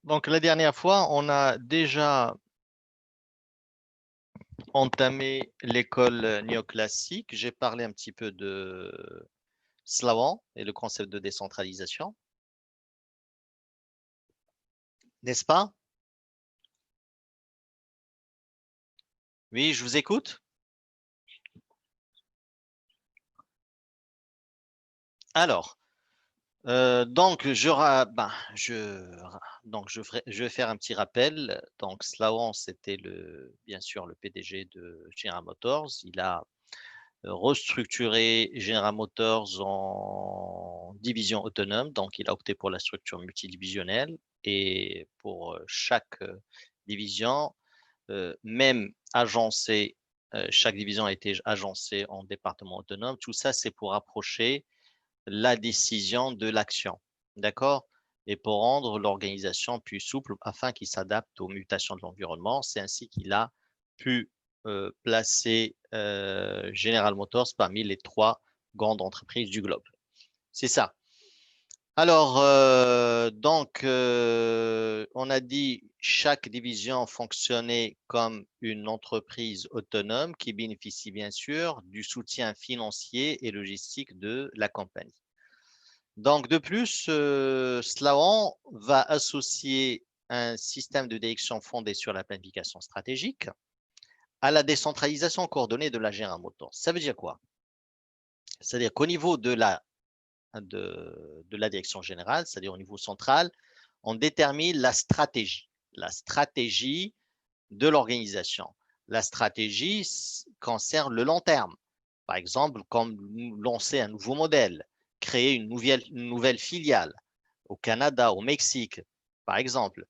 Donc, la dernière fois, on a déjà entamé l'école néoclassique. J'ai parlé un petit peu de Slavan et le concept de décentralisation, n'est-ce pas? Oui, je vous écoute. Alors, je vais faire un petit rappel. Donc, Slavan, c'était bien sûr le PDG de General Motors. Il a restructuré General Motors en division autonome. Donc, il a opté pour la structure multidivisionnelle et pour chaque division, même agencée, chaque division a été agencée en département autonome. Tout ça, c'est pour approcher la décision de l'action. D'accord? Et pour rendre l'organisation plus souple afin qu'il s'adapte aux mutations de l'environnement. C'est ainsi qu'il a pu placer General Motors parmi les 3 grandes entreprises du globe. C'est ça. Alors, on a dit chaque division fonctionnait comme une entreprise autonome qui bénéficie bien sûr du soutien financier et logistique de la compagnie. Donc, de plus, Slaon va associer un système de direction fondé sur la planification stratégique à la décentralisation coordonnée de la General Motors. Ça veut dire quoi? C'est-à-dire qu'au niveau de la direction générale, c'est-à-dire au niveau central, on détermine la stratégie de l'organisation. La stratégie concerne le long terme. Par exemple, comme lancer un nouveau modèle, créer une nouvelle filiale au Canada, au Mexique, par exemple.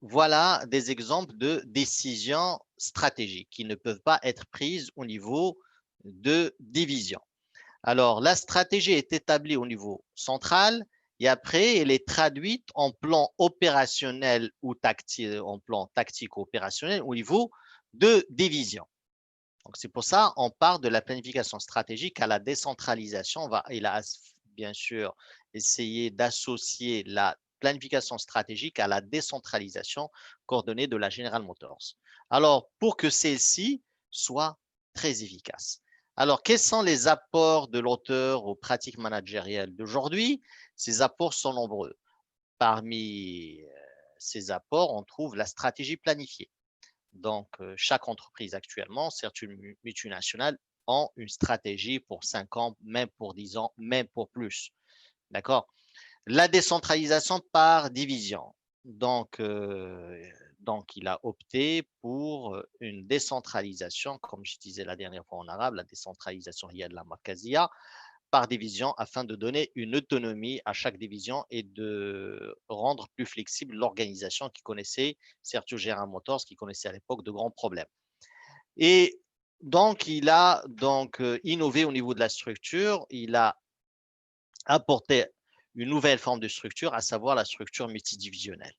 Voilà des exemples de décisions stratégiques qui ne peuvent pas être prises au niveau de division. Alors, la stratégie est établie au niveau central et après, elle est traduite en plan opérationnel ou en plan tactique opérationnel au niveau de division. Donc, c'est pour ça qu'on part de la planification stratégique à la décentralisation. Il a bien sûr essayé d'associer la planification stratégique à la décentralisation coordonnée de la General Motors. Alors, pour que celle-ci soit très efficace. Alors, quels sont les apports de l'auteur aux pratiques managériales d'aujourd'hui? Ces apports sont nombreux. Parmi ces apports, on trouve la stratégie planifiée. Donc, chaque entreprise actuellement, certes une multinationale, ont une stratégie pour 5 ans, même pour 10 ans, même pour plus. D'accord? La décentralisation par division. Donc, il a opté pour une décentralisation, comme je disais la dernière fois en arabe, la décentralisation il y a de la markazia, par division afin de donner une autonomie à chaque division et de rendre plus flexible l'organisation qui connaissait, Sergio General Motors, qui connaissait à l'époque de grands problèmes. Et donc, il a innové au niveau de la structure, il a apporté une nouvelle forme de structure, à savoir la structure multidivisionnelle.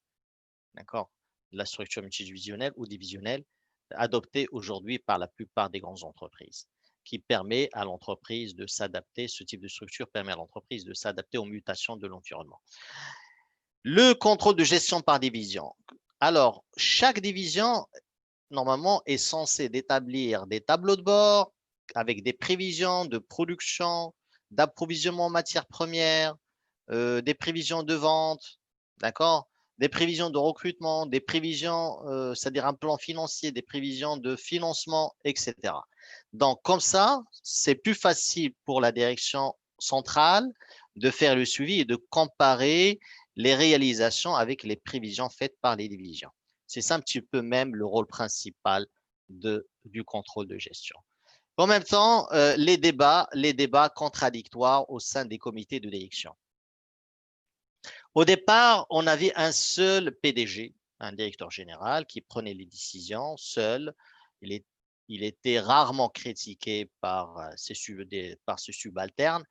D'accord? La structure multidivisionnelle ou divisionnelle adoptée aujourd'hui par la plupart des grandes entreprises, qui permet à l'entreprise de s'adapter, ce type de structure permet à l'entreprise de s'adapter aux mutations de l'environnement. Le contrôle de gestion par division. Alors, chaque division, normalement, est censée établir des tableaux de bord avec des prévisions de production, d'approvisionnement en matières premières, des prévisions de vente, d'accord? Des prévisions de recrutement, des prévisions, c'est-à-dire un plan financier, des prévisions de financement, etc. Donc, comme ça, c'est plus facile pour la direction centrale de faire le suivi et de comparer les réalisations avec les prévisions faites par les divisions. C'est ça un petit peu même le rôle principal du contrôle de gestion. En même temps, les débats contradictoires au sein des comités de direction. Au départ, on avait un seul PDG, un directeur général, qui prenait les décisions seul. Il était rarement critiqué par ses subalternes.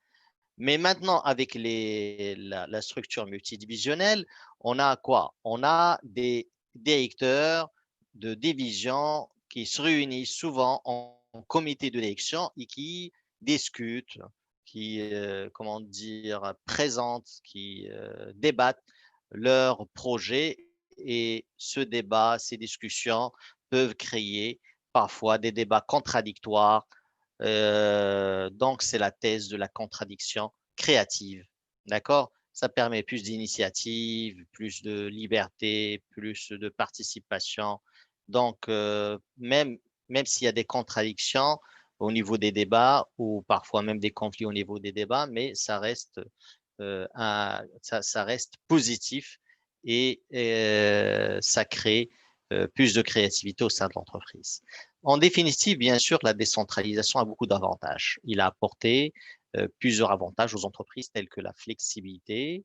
Mais maintenant, avec la structure multidivisionnelle, on a quoi? On a des directeurs de division qui se réunissent souvent en comité de direction et qui discutent, qui, comment dire, présentent, qui débattent leur projet et ce débat, ces discussions peuvent créer parfois des débats contradictoires. Donc, c'est la thèse de la contradiction créative. D'accord? Ça permet plus d'initiative, plus de liberté, plus de participation. Donc, même s'il y a des contradictions au niveau des débats ou parfois même des conflits au niveau des débats, mais ça reste positif et ça crée plus de créativité au sein de l'entreprise. En définitive, bien sûr, la décentralisation a beaucoup d'avantages. Il a apporté plusieurs avantages aux entreprises tels que la flexibilité,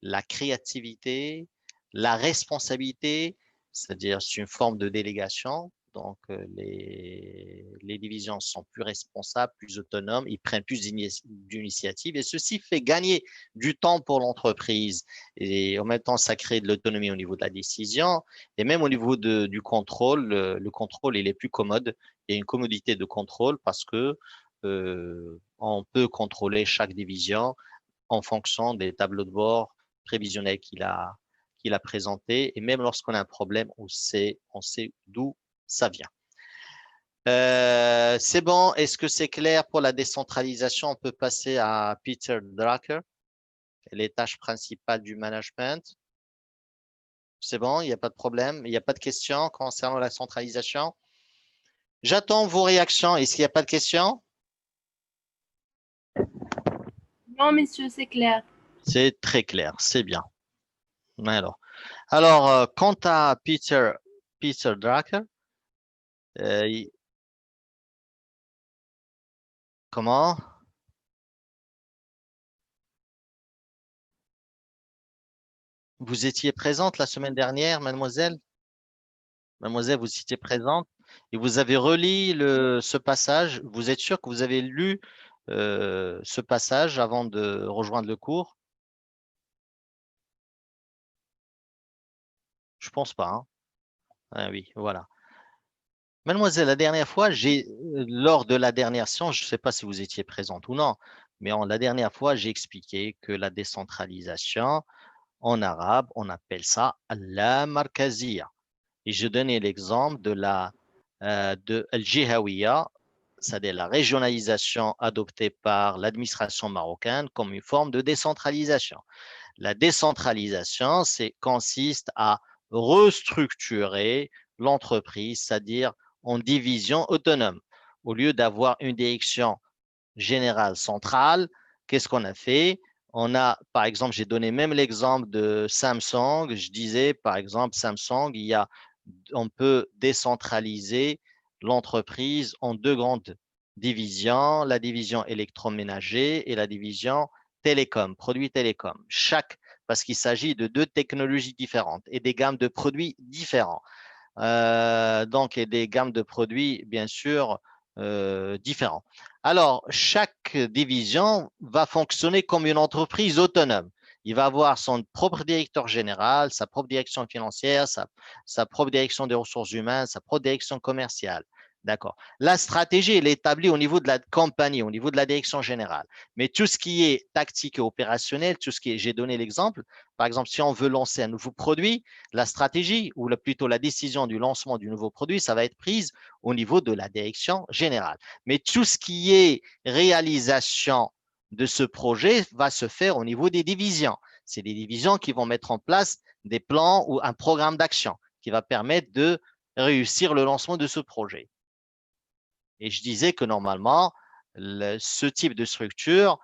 la créativité, la responsabilité, c'est-à-dire c'est une forme de délégation. Donc, les divisions sont plus responsables, plus autonomes, ils prennent plus d'initiatives et ceci fait gagner du temps pour l'entreprise. Et en même temps, ça crée de l'autonomie au niveau de la décision et même au niveau du contrôle. Le contrôle, il est plus commode. Il y a une commodité de contrôle parce que on peut contrôler chaque division en fonction des tableaux de bord prévisionnels qu'il a présentés. Et même lorsqu'on a un problème, on sait d'où ça vient. C'est bon. Est-ce que c'est clair pour la décentralisation? On peut passer à Peter Drucker, les tâches principales du management. C'est bon, il n'y a pas de problème. Il n'y a pas de questions concernant la centralisation. J'attends vos réactions. Est-ce qu'il n'y a pas de questions? Non, monsieur, c'est clair. C'est très clair, c'est bien. Alors, quant à Peter Drucker, euh, comment? Vous étiez présente la semaine dernière, mademoiselle? Mademoiselle, vous étiez présente et vous avez relu ce passage. Vous êtes sûr que vous avez lu ce passage avant de rejoindre le cours? Je pense pas, hein. Ah oui, voilà. Mademoiselle, la dernière fois, lors de la dernière séance, je ne sais pas si vous étiez présente ou non, mais la dernière fois, j'ai expliqué que la décentralisation, en arabe, on appelle ça la markazia. Et je donnais l'exemple de Al-Jihawiya, c'est-à-dire la régionalisation adoptée par l'administration marocaine comme une forme de décentralisation. La décentralisation, consiste à restructurer l'entreprise, c'est-à-dire en division autonome. Au lieu d'avoir une direction générale centrale, qu'est-ce qu'on a fait? On a, par exemple, j'ai donné même l'exemple de Samsung. Je disais, par exemple, Samsung, on peut décentraliser l'entreprise en deux grandes divisions, la division électroménager et la division télécom, produits télécom. Parce qu'il s'agit de deux technologies différentes et des gammes de produits différents. Donc, et des gammes de produits, bien sûr, différents. Alors, chaque division va fonctionner comme une entreprise autonome. Il va avoir son propre directeur général, sa propre direction financière, sa propre direction des ressources humaines, sa propre direction commerciale. D'accord. La stratégie, elle est établie au niveau de la compagnie, au niveau de la direction générale. Mais tout ce qui est tactique et opérationnel, j'ai donné l'exemple. Par exemple, si on veut lancer un nouveau produit, la stratégie ou plutôt la décision du lancement du nouveau produit, ça va être prise au niveau de la direction générale. Mais tout ce qui est réalisation de ce projet va se faire au niveau des divisions. C'est les divisions qui vont mettre en place des plans ou un programme d'action qui va permettre de réussir le lancement de ce projet. Et je disais que normalement, ce type de structure,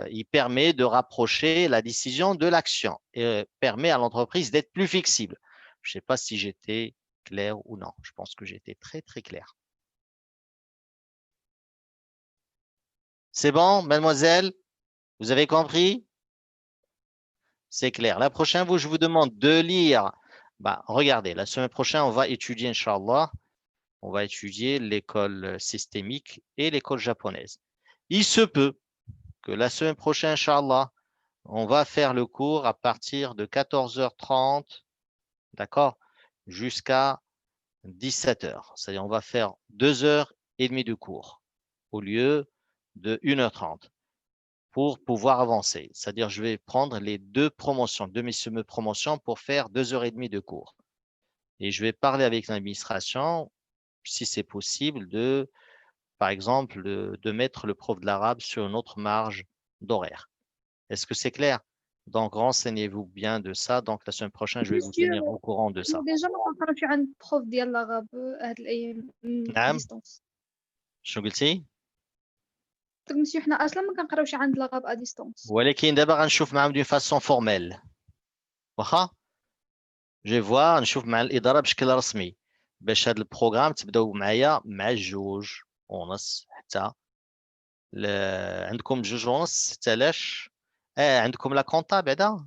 il permet de rapprocher la décision de l'action et permet à l'entreprise d'être plus flexible. Je ne sais pas si j'étais clair ou non. Je pense que j'étais très, très clair. C'est bon, mademoiselle? Vous avez compris? C'est clair. La prochaine fois, je vous demande de lire. Bah, regardez, la semaine prochaine, on va étudier, Inch'Allah, on va étudier l'école systémique et l'école japonaise. Il se peut que la semaine prochaine, Inch'Allah, on va faire le cours à partir de 14h30, d'accord, jusqu'à 17h. C'est-à-dire on va faire 2h30 de cours au lieu de 1h30. pour pouvoir avancer. C'est-à-dire, je vais prendre les deux promotions, deux promotions pour faire 2 heures et demie de cours. Et je vais parler avec l'administration, si c'est possible, par exemple, de mettre le prof de l'arabe sur une autre marge d'horaire. Est-ce que c'est clair? Donc, renseignez-vous bien de ça. Donc, la semaine prochaine, je vais vous Monsieur, tenir au courant de ça. ديجا ما كنقراوش عند بروف ديال لاغاب هاد الايام نعم ديستونس. شنو قلتي؟ قلت مسيو حنا اصلا ما كنقراوش عند لاغاب ا ديستونس. ولكن دابا غنشوف معاهم دون فاسون فورميل. واخا؟ جو فوا نشوف مع الإدارة بشكل رسمي باش هاد البروغرام تبداو معايا مع 2:30 حتى عندكم 2:30 حتى لاش؟ عندكم لا كونطا بعدا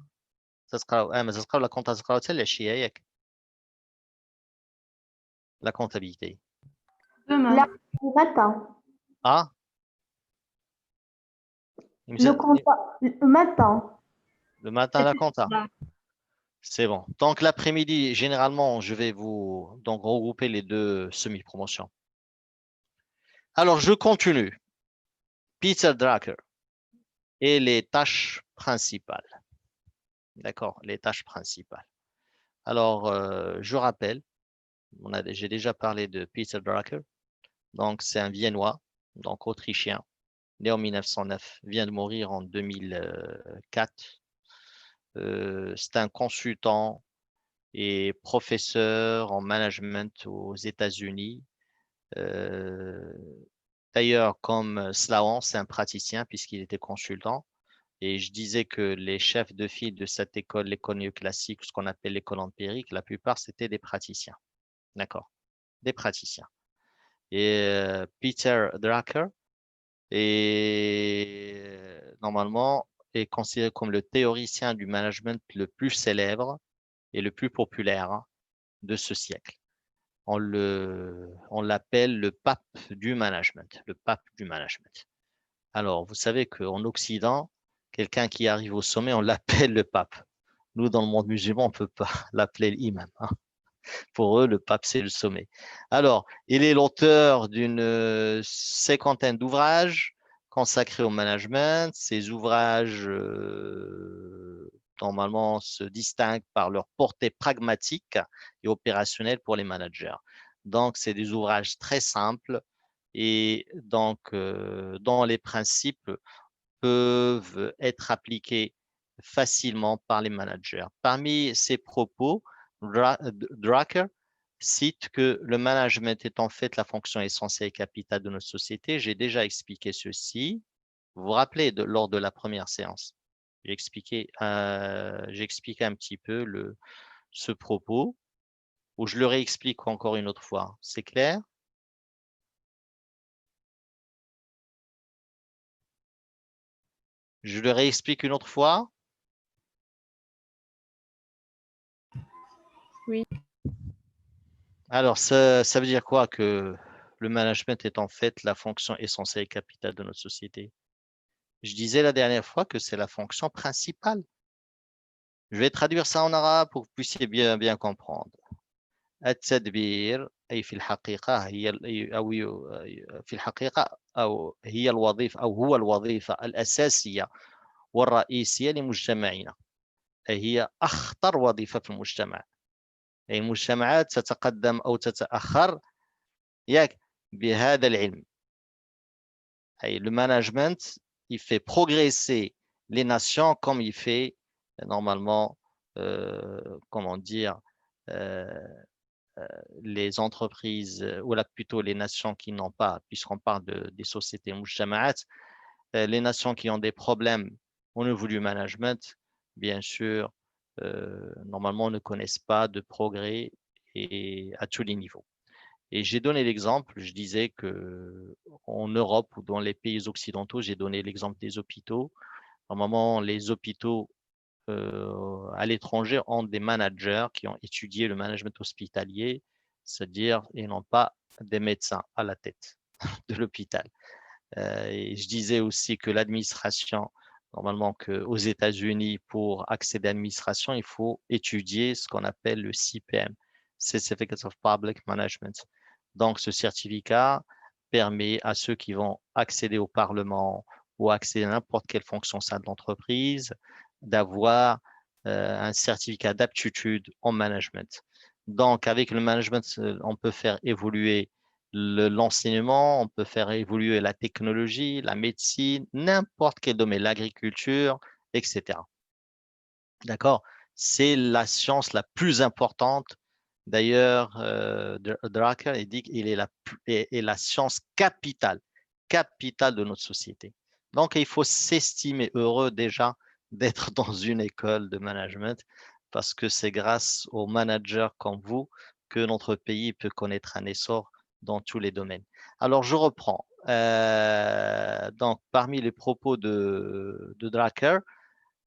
تتقراو ما تتقراو لا كونطا تقراو حتى العشية ياك؟ لا كونتابيليتي. Demain. Là, le matin. اه Le matin. Le matin, la compta. C'est bon. Donc, l'après-midi, généralement, je vais vous donc regrouper les deux semi-promotions. Alors, je continue. Peter Drucker et les tâches principales. D'accord, les tâches principales. Alors, je rappelle, j'ai déjà parlé de Peter Drucker. Donc, c'est un Viennois, donc autrichien, né en 1909, vient de mourir en 2004. C'est un consultant et professeur en management aux États-Unis. D'ailleurs, comme Slaon, c'est un praticien puisqu'il était consultant. Et je disais que les chefs de file de cette école, l'école néoclassique, ce qu'on appelle l'école empirique, la plupart, c'était des praticiens. D'accord, des praticiens. Et Peter Drucker normalement est considéré comme le théoricien du management le plus célèbre et le plus populaire de ce siècle. On l'appelle le pape du management, le pape du management. Alors, vous savez qu'en Occident, quelqu'un qui arrive au sommet, on l'appelle le pape. Nous, dans le monde musulman, on ne peut pas l'appeler l'imam. Pour eux, le pape, c'est le sommet. Alors, il est l'auteur d'une cinquantaine d'ouvrages consacrés au management. Ces ouvrages, normalement, se distinguent par leur portée pragmatique et opérationnelle pour les managers. Donc, c'est des ouvrages très simples et donc, dont les principes peuvent être appliqués facilement par les managers. Parmi ces propos, Drucker cite que le management est en fait la fonction essentielle et capitale de notre société. J'ai déjà expliqué ceci. Vous vous rappelez lors de la première séance, j'ai expliqué un petit peu ce propos, ou je le réexplique encore une autre fois. C'est clair? Je le réexplique une autre fois? Oui. Alors, ça veut dire quoi que le management est en fait la fonction essentielle et capitale de notre société? Je disais la dernière fois que c'est la fonction principale. Je vais traduire ça en arabe pour que vous puissiez bien comprendre. التدبير أي في الحقيقة هي الوظيفة أو هو الوظيفة الأساسية والرئيسية لمجتمعنا. أي هي أخطر وظيفة في المجتمع. أي المجتمعات تتقدم أو تتأخر بهذا العلم. أي le management, il fait progresser les nations comme il fait normalement, comment dire, les entreprises ou là plutôt les nations qui n'ont pas, puisqu'on parle des sociétés mujtama'at, les nations qui ont des problèmes au niveau du management, bien sûr, normalement ne connaissent pas de progrès et à tous les niveaux. Et j'ai donné l'exemple, je disais que en Europe ou dans les pays occidentaux, j'ai donné l'exemple des hôpitaux. Normalement, les hôpitaux à l'étranger ont des managers qui ont étudié le management hospitalier, c'est-à-dire ils n'ont pas des médecins à la tête de l'hôpital. Et je disais aussi que l'administration, normalement qu'aux États-Unis, pour accéder à l'administration, il faut étudier ce qu'on appelle le CPM, Certificate of Public Management. Donc, ce certificat permet à ceux qui vont accéder au Parlement ou accéder à n'importe quelle fonction au sein de l'entreprise, d'avoir un certificat d'aptitude en management. Donc, avec le management, on peut faire évoluer l'enseignement, on peut faire évoluer la technologie, la médecine, n'importe quel domaine, l'agriculture, etc. D'accord? C'est la science la plus importante. D'ailleurs, Drucker il dit qu'il est la science capitale de notre société. Donc, il faut s'estimer heureux déjà d'être dans une école de management parce que c'est grâce aux managers comme vous que notre pays peut connaître un essor dans tous les domaines. Alors, je reprends. Donc, parmi les propos de Drucker,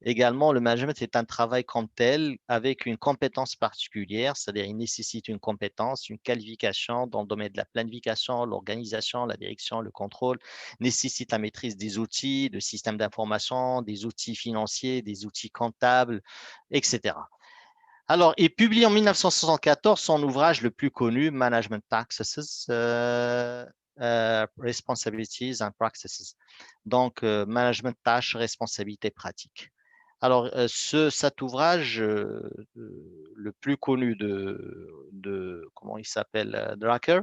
également, le management est un travail comme tel avec une compétence particulière, c'est-à-dire il nécessite une compétence, une qualification dans le domaine de la planification, l'organisation, la direction, le contrôle, nécessite la maîtrise des outils, de systèmes d'information, des outils financiers, des outils comptables, etc. Alors, il publie en 1974 son ouvrage le plus connu, Management Practices, Responsibilities and Practices. Donc, management tâches, responsabilités pratiques. Alors, cet ouvrage, le plus connu comment il s'appelle, Drucker,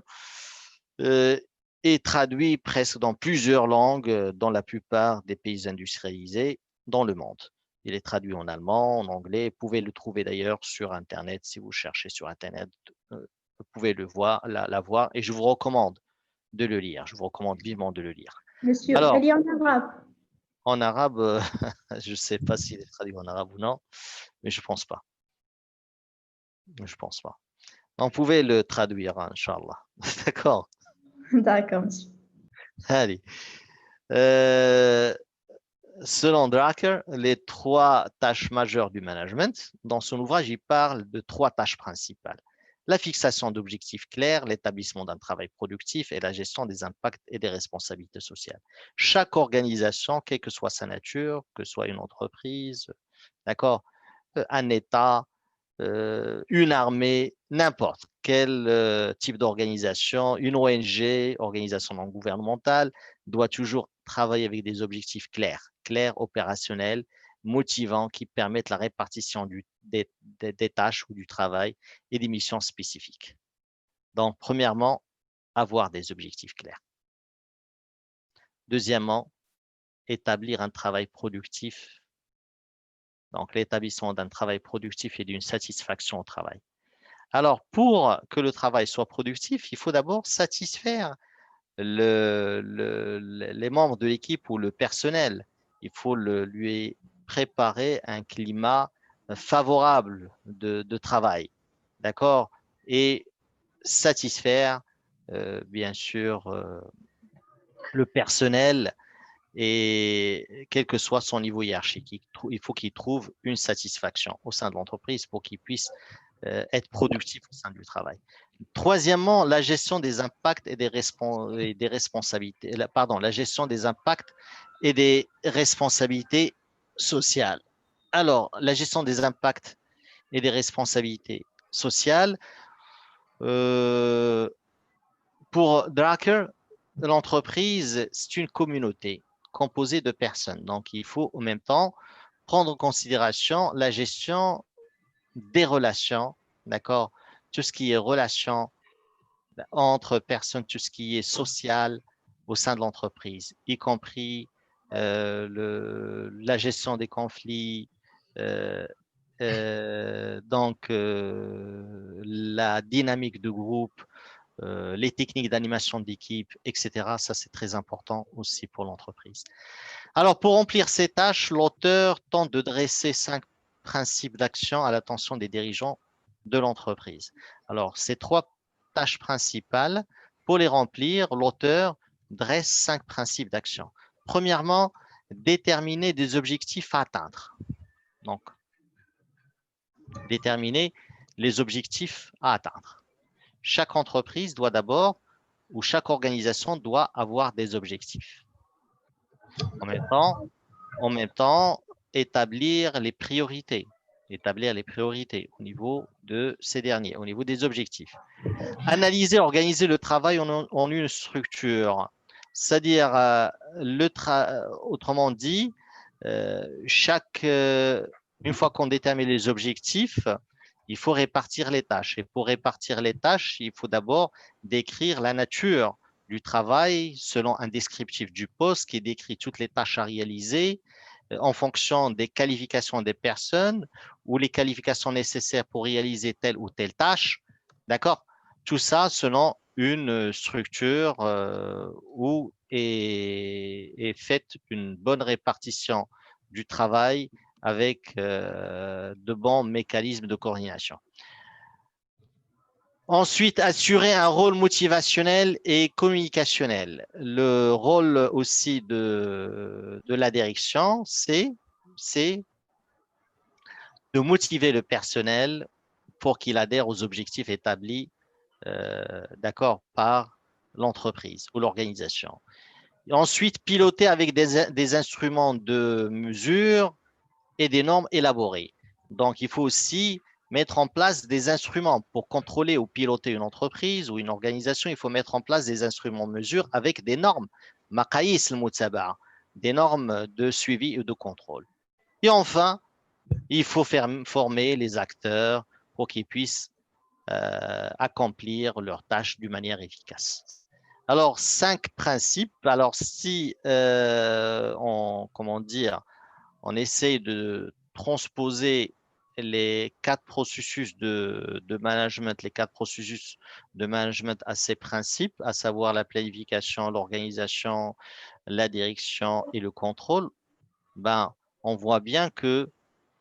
est traduit presque dans plusieurs langues dans la plupart des pays industrialisés dans le monde. Il est traduit en allemand, en anglais. Vous pouvez le trouver d'ailleurs sur Internet. Si vous cherchez sur Internet, vous pouvez le voir, la voir. Et je vous recommande de le lire. Je vous recommande vivement de le lire. Monsieur, Alors, elle est en arabe. en arabe, je ne sais pas s'il est traduit en arabe ou non, mais je ne pense pas. Je pense pas. On pouvait le traduire, hein, Inch'Allah. D'accord. D'accord, monsieur. Allez. Selon Drucker, les 3 tâches majeures du management, dans son ouvrage, il parle de 3 tâches principales. La fixation d'objectifs clairs, l'établissement d'un travail productif et la gestion des impacts et des responsabilités sociales. Chaque organisation, quelle que soit sa nature, que ce soit une entreprise, d'accord, un État, une armée, n'importe quel type d'organisation, une ONG, organisation non gouvernementale, doit toujours travailler avec des objectifs clairs, opérationnels, motivants, qui permettent la répartition des tâches ou du travail et des missions spécifiques. Donc, premièrement, avoir des objectifs clairs. Deuxièmement, établir un travail productif. Donc, l'établissement d'un travail productif et d'une satisfaction au travail. Alors, pour que le travail soit productif, il faut d'abord satisfaire les membres de l'équipe ou le personnel. Il faut lui préparer un climat favorable de travail, d'accord? Et satisfaire, bien sûr, le personnel et quel que soit son niveau hiérarchique. Il faut qu'il trouve une satisfaction au sein de l'entreprise pour qu'il puisse être productif au sein du travail. Troisièmement, la gestion des impacts et des responsabilités, la gestion des impacts et des responsabilités sociales. Alors, la gestion des impacts et des responsabilités sociales, pour Drucker, l'entreprise, c'est une communauté composée de personnes. Donc, il faut en même temps prendre en considération la gestion des relations, d'accord? Tout ce qui est relations entre personnes, tout ce qui est social au sein de l'entreprise, y compris la gestion des conflits, la dynamique de groupe, les techniques d'animation d'équipe, etc. Ça, c'est très important aussi pour l'entreprise. Alors, pour remplir ces tâches, l'auteur tente de dresser 5 principes d'action à l'attention des dirigeants de l'entreprise. Alors, ces 3 tâches principales, pour les remplir, l'auteur dresse 5 principes d'action. Premièrement, déterminer des objectifs à atteindre. Donc, déterminer les objectifs à atteindre. Chaque entreprise doit d'abord, ou chaque organisation doit avoir des objectifs. En même temps, établir les priorités au niveau de ces derniers, au niveau des objectifs. Analyser, organiser le travail en une structure, C'est-à-dire, autrement dit, une fois qu'on détermine les objectifs, il faut répartir les tâches. Et pour répartir les tâches, il faut d'abord décrire la nature du travail selon un descriptif du poste qui décrit toutes les tâches à réaliser en fonction des qualifications des personnes ou les qualifications nécessaires pour réaliser telle ou telle tâche. D'accord? Tout ça selon une structure où est faite une bonne répartition du travail avec de bons mécanismes de coordination. Ensuite, assurer un rôle motivationnel et communicationnel. Le rôle aussi de la direction, c'est de motiver le personnel pour qu'il adhère aux objectifs établis d'accord, par l'entreprise ou l'organisation. Ensuite, piloter avec des instruments de mesure et des normes élaborées. Donc, il faut aussi mettre en place des instruments pour contrôler ou piloter une entreprise ou une organisation. Il faut mettre en place des instruments de mesure avec des normes, des normes de suivi et de contrôle. Et enfin, il faut former les acteurs pour qu'ils puissent accomplir leurs tâches d'une manière efficace. Alors, 5 principes. Alors, si on essaie de transposer les 4 processus de management, les 4 processus de management à ces principes, à savoir la planification, l'organisation, la direction et le contrôle, ben, on voit bien que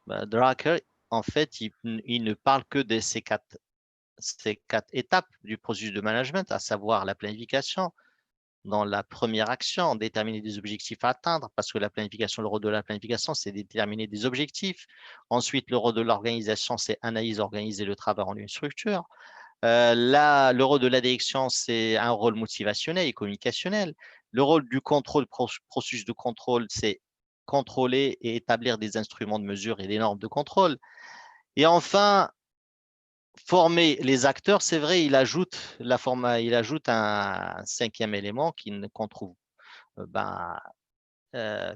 Drucker, en fait, il ne parle que de ces quatre étapes du processus de management, à savoir la planification. Dans la première action, déterminer des objectifs à atteindre, parce que la planification, le rôle de la planification, c'est déterminer des objectifs. Ensuite, le rôle de l'organisation, c'est analyser, organiser le travail en une structure. Le rôle de la direction, c'est un rôle motivationnel et communicationnel. Le rôle du contrôle, processus de contrôle, c'est contrôler et établir des instruments de mesure et des normes de contrôle. Et enfin, former les acteurs, c'est vrai, il ajoute un 5e élément qu'on trouve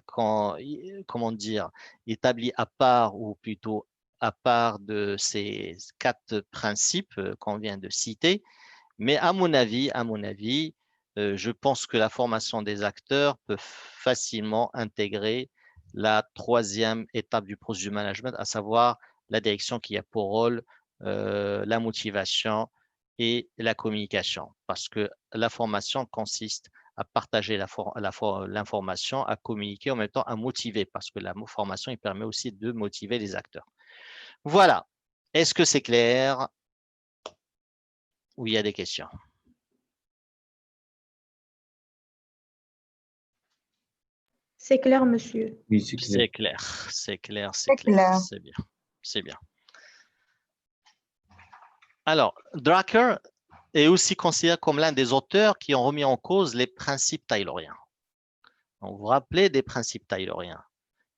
comment dire, établi à part ou plutôt à part de ces 4 principes qu'on vient de citer. Mais à mon avis, je pense que la formation des acteurs peut facilement intégrer la 3e étape du processus de management, à savoir la direction qui a pour rôle la motivation et la communication. Parce que la formation consiste à partager l'information, à communiquer, en même temps à motiver, parce que la formation, il permet aussi de motiver les acteurs. Voilà. Est-ce que c'est clair? Ou il y a des questions? C'est clair, monsieur. Oui, c'est clair. C'est clair, c'est clair, c'est C'est clair, clair. c'est bien, c'est bien. Alors, Drucker est aussi considéré comme l'un des auteurs qui ont remis en cause les principes tayloriens. Donc, vous vous rappelez des principes tayloriens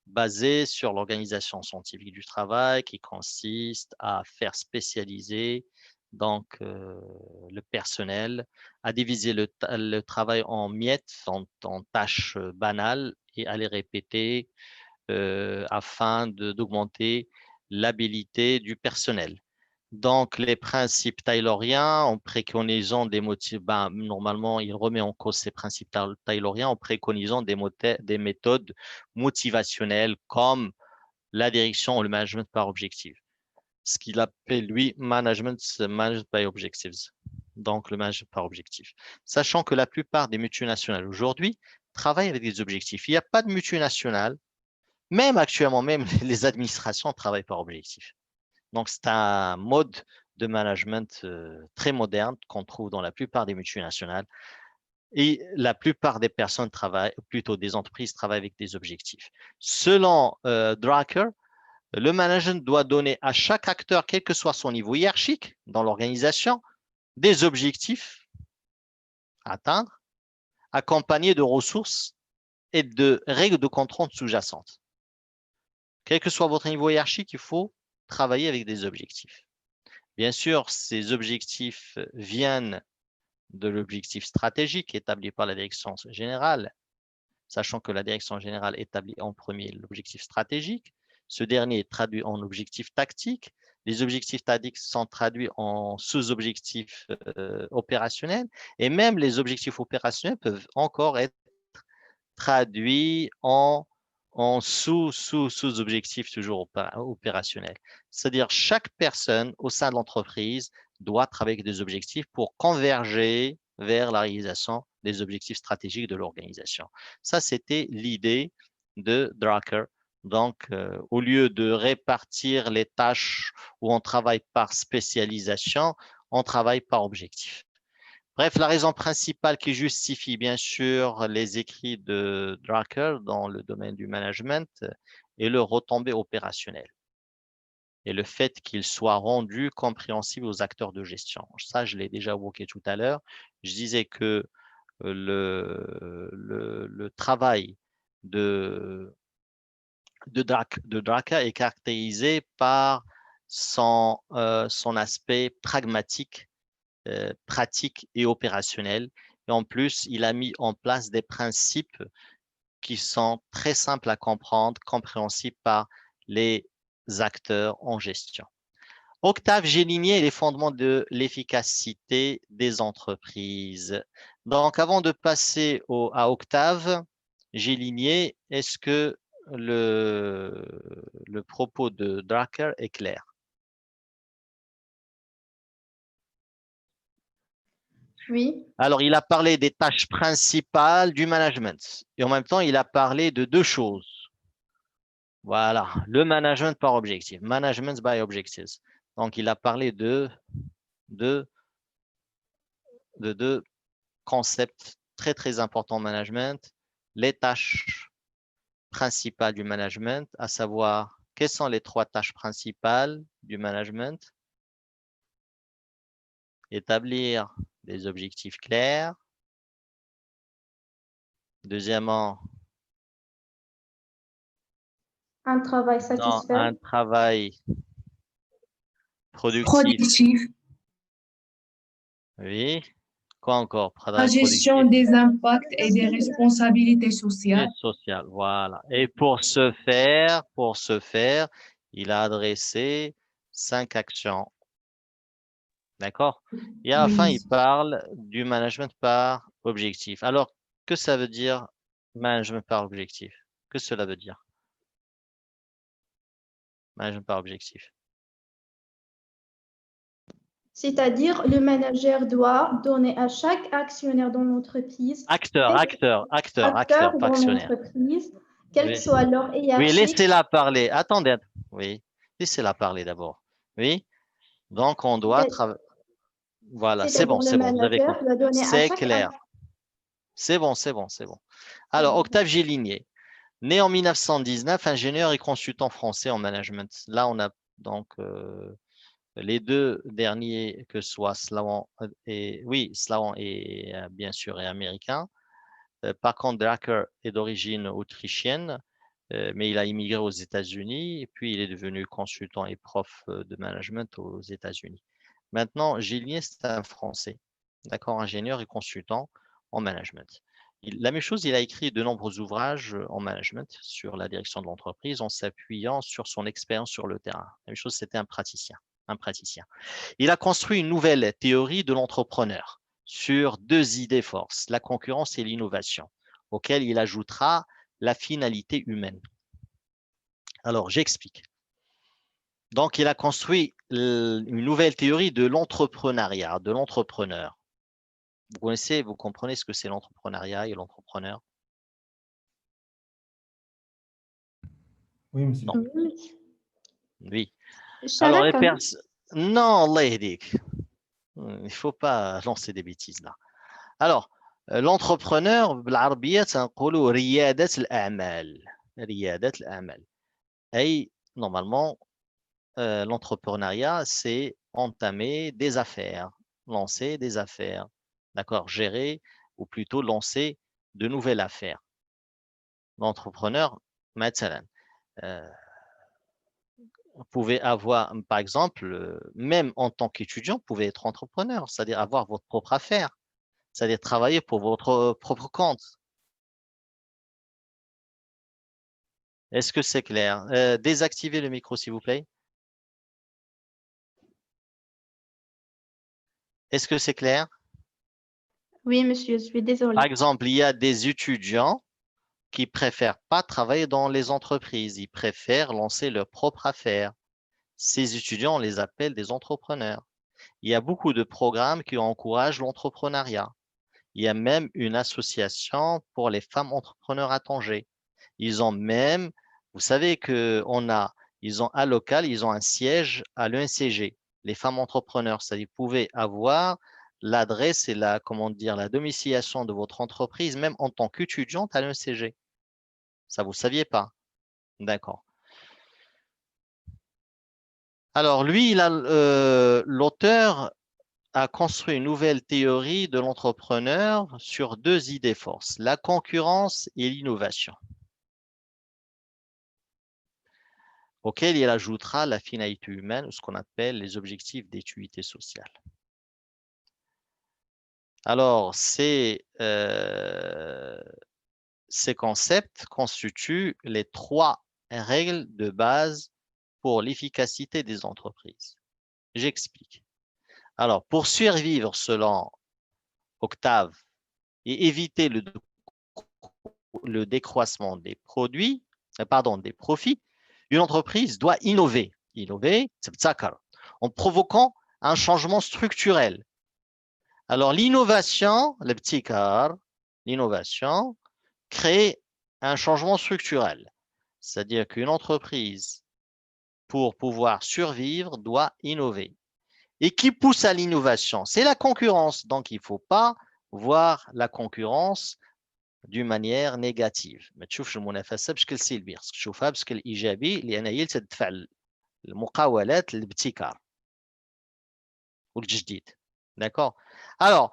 basés sur l'organisation scientifique du travail qui consiste à faire spécialiser donc le personnel, à diviser le travail en miettes, en tâches banales et à les répéter afin d'augmenter l'habilité du personnel. Donc, les principes tayloriens, en préconisant des motifs, normalement, il remet en cause ces principes tayloriens en préconisant des méthodes motivationnelles comme la direction ou le management par objectif. Ce qu'il appelle, lui, management by objectives. Donc, le management par objectif. Sachant que la plupart des multinationales aujourd'hui travaillent avec des objectifs. Il n'y a pas de multinationale, même actuellement, même les administrations travaillent par objectif. Donc, c'est un mode de management très moderne qu'on trouve dans la plupart des multinationales. Et la plupart des personnes travaillent, plutôt des entreprises travaillent avec des objectifs. Selon Drucker, le management doit donner à chaque acteur, quel que soit son niveau hiérarchique dans l'organisation, des objectifs à atteindre, accompagnés de ressources et de règles de contrôle sous-jacentes. Quel que soit votre niveau hiérarchique, il faut travailler avec des objectifs. Bien sûr, ces objectifs viennent de l'objectif stratégique établi par la direction générale, sachant que la direction générale établit en premier l'objectif stratégique. Ce dernier est traduit en objectif tactique. Les objectifs tactiques sont traduits en sous-objectifs opérationnels. Et même les objectifs opérationnels peuvent encore être traduits en sous-objectifs toujours opérationnels. C'est-à-dire chaque personne au sein de l'entreprise doit travailler avec des objectifs pour converger vers la réalisation des objectifs stratégiques de l'organisation. Ça, c'était l'idée de Drucker. Donc, au lieu de répartir les tâches où on travaille par spécialisation, on travaille par objectif. Bref, la raison principale qui justifie bien sûr les écrits de Drucker dans le domaine du management est le retombé opérationnel et le fait qu'il soit rendu compréhensible aux acteurs de gestion. Ça, je l'ai déjà évoqué tout à l'heure. Je disais que le travail de Drucker est caractérisé par son aspect pragmatique, pratique et opérationnel. Et en plus, il a mis en place des principes qui sont très simples à comprendre, compréhensibles par les acteurs en gestion. Octave Géligné et les fondements de l'efficacité des entreprises. Donc, avant de passer à Octave Géligné, est-ce que le propos de Drucker est clair? Oui. Alors, il a parlé des tâches principales du management. Et en même temps, il a parlé de deux choses. Voilà, le management par objectif. Management by objectives. Donc, il a parlé de deux concepts très, très importants en management. Les tâches principales du management, à savoir, quelles sont les trois tâches principales du management? Établir des objectifs clairs. Deuxièmement, Un travail dans satisfait. un travail productif. Productif. Oui. Quoi encore? La gestion des impacts et des responsabilités Et sociales. social, voilà. Et pour ce faire, il a adressé 5 actions. D'accord? Et à la fin, Oui. il parle du management par objectif. Alors, que ça veut dire management par objectif? Que cela veut dire? Management par objectif. C'est-à-dire, le manager doit donner à chaque actionnaire dans l'entreprise, Acteur, des pas dans actionnaire. l'entreprise, quelle Oui. que soit leur Oui, hiérarchie. laissez-la parler. Attendez. Oui, laissez-la parler d'abord. Oui. Donc, on doit travailler. Voilà, c'est bon, C'est-à-dire, le vous avez manager compris. doit donner à C'est chaque clair. C'est bon. Alors, Octave Géligné, né en 1919, ingénieur et consultant français en management. Là, on a donc les deux derniers, que ce soit Slawan et bien sûr et américain. Par contre, Drucker est d'origine autrichienne, mais il a immigré aux États-Unis et puis il est devenu consultant et prof de management aux États-Unis. Maintenant, Géligné, c'est un Français, d'accord, ingénieur et consultant en management. La même chose, il a écrit de nombreux ouvrages en management sur la direction de l'entreprise en s'appuyant sur son expérience sur le terrain. La même chose, c'était un praticien. Il a construit une nouvelle théorie de l'entrepreneur sur deux idées forces, la concurrence et l'innovation, auxquelles il ajoutera la finalité humaine. Alors, j'explique. Donc, il a construit une nouvelle théorie de l'entrepreneuriat, de l'entrepreneur. Vous comprenez ce que c'est l'entrepreneuriat et l'entrepreneur? Oui, monsieur. Non. Oui. Oui. الشراكة. Alors, les personnes... Non, Allah yahdik. Il ne faut pas lancer des bêtises là. Alors, l'entrepreneur, بالعربية تنقولوا ريادة الأعمال. ريادة الأعمال. أي, normalement, l'entrepreneuriat, c'est entamer des affaires, lancer des affaires, d'accord, gérer ou plutôt lancer de nouvelles affaires. L'entrepreneur, مثلا, vous pouvez avoir, par exemple, même en tant qu'étudiant, vous pouvez être entrepreneur, c'est-à-dire avoir votre propre affaire. c'est-à-dire travailler pour votre propre compte. Est-ce que c'est clair? Désactivez le micro, s'il vous plaît. Est-ce que c'est clair? Oui, monsieur, je suis désolée. Par exemple, il y a des étudiants qui préfèrent pas travailler dans les entreprises. Ils préfèrent lancer leur propre affaire. Ces étudiants, on les appelle des entrepreneurs. Il y a beaucoup de programmes qui encouragent l'entrepreneuriat. Il y a même une association pour les femmes entrepreneurs à Tanger. Ils ont même, vous savez ils ont un local, ils ont un siège à l'ENCG, les femmes entrepreneurs. C'est-à-dire, vous pouvez avoir l'adresse et la domiciliation de votre entreprise, même en tant qu'étudiante à l'ENCG. Ça, vous ne saviez pas. D'accord. Alors, lui, l'auteur a construit une nouvelle théorie de l'entrepreneur sur deux idées forces, la concurrence et l'innovation, auquel il ajoutera la finalité humaine, ou ce qu'on appelle les objectifs d'utilité sociale. Alors, ces concepts constituent les trois règles de base pour l'efficacité des entreprises. J'explique. Alors, pour survivre selon Octave et éviter le décroissement des profits, une entreprise doit innover. Innover, c'est en provoquant un changement structurel. Alors, l'innovation, l'innovation crée un changement structurel. C'est-à-dire qu'une entreprise, pour pouvoir survivre, doit innover. Et qui pousse à l'innovation? C'est la concurrence. Donc, il ne faut pas voir la concurrence d'une manière négative. ما تشوفش المنافسة بشكل سلبي، خصك تشوفها بشكل إيجابي لأن هي تدفع المقاولات للابتكار والجديد. D'accord? Alors,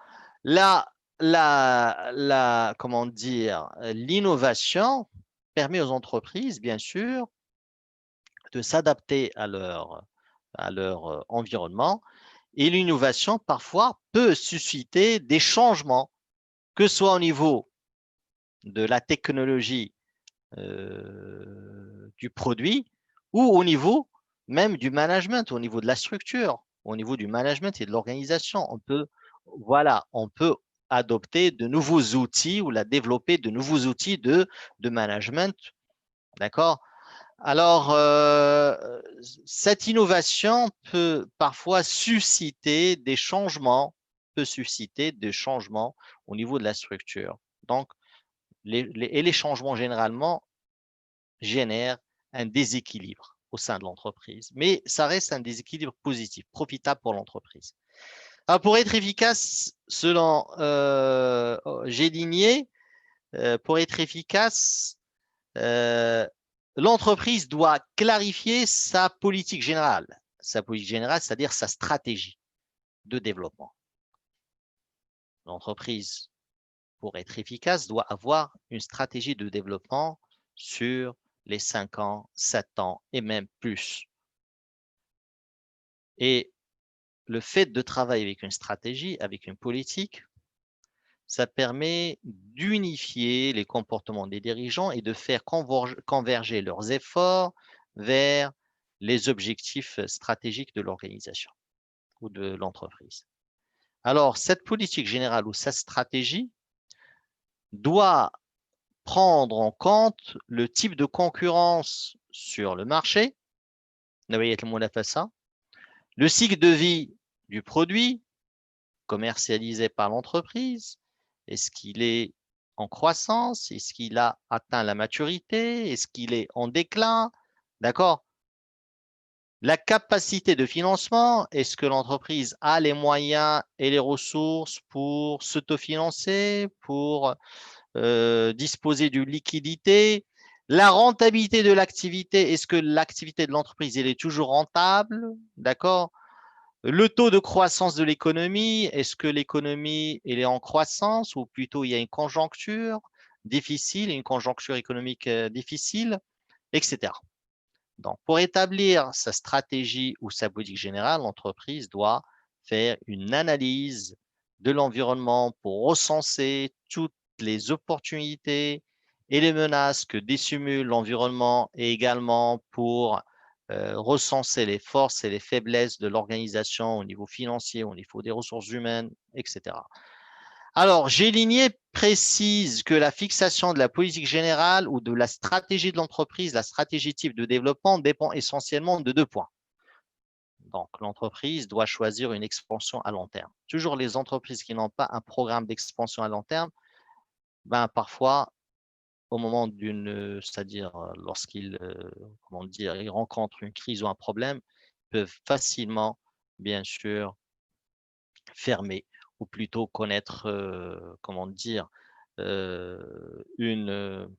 comment dire, l'innovation permet aux entreprises, bien sûr, de s'adapter à leur environnement. Et l'innovation, parfois, peut susciter des changements, que ce soit au niveau de la technologie du produit ou au niveau même du management, au niveau de la structure, au niveau du management et de l'organisation. On peut adopter de nouveaux outils ou développer de nouveaux outils de management. D'accord? Alors, cette innovation peut parfois susciter des changements, au niveau de la structure. Donc, les changements, généralement, génèrent un déséquilibre au sein de l'entreprise. Mais ça reste un déséquilibre positif, profitable pour l'entreprise. Alors, pour être efficace, selon Géligné, pour être efficace, l'entreprise doit clarifier sa politique générale. Sa politique générale, c'est-à-dire sa stratégie de développement. L'entreprise, pour être efficace, doit avoir une stratégie de développement sur les 5 ans, 7 ans et même plus. Et le fait de travailler avec une stratégie, avec une politique, ça permet d'unifier les comportements des dirigeants et de faire converger leurs efforts vers les objectifs stratégiques de l'organisation ou de l'entreprise. Alors, cette politique générale ou cette stratégie doit prendre en compte le type de concurrence sur le marché, le cycle de vie du produit commercialisé par l'entreprise. Est-ce qu'il est en croissance? Est-ce qu'il a atteint la maturité? Est-ce qu'il est en déclin? D'accord? La capacité de financement, est-ce que l'entreprise a les moyens et les ressources pour s'autofinancer, pour disposer de liquidité? La rentabilité de l'activité, est-ce que l'activité de l'entreprise elle est toujours rentable? D'accord? Le taux de croissance de l'économie, est-ce que l'économie elle est en croissance ou plutôt il y a une conjoncture difficile, une conjoncture économique difficile, etc. Donc, pour établir sa stratégie ou sa politique générale, l'entreprise doit faire une analyse de l'environnement pour recenser toutes les opportunités et les menaces que dissimule l'environnement et également pour recenser les forces et les faiblesses de l'organisation au niveau financier, au niveau des ressources humaines, etc. Alors, Géligné précise que la fixation de la politique générale ou de la stratégie de l'entreprise, la stratégie type de développement dépend essentiellement de 2 points. Donc, l'entreprise doit choisir une expansion à long terme. Toujours les entreprises qui n'ont pas un programme d'expansion à long terme, ben, parfois, au moment d'une, c'est-à-dire lorsqu'ils ils rencontrent une crise ou un problème, peuvent facilement, bien sûr, fermer ou plutôt connaître, une,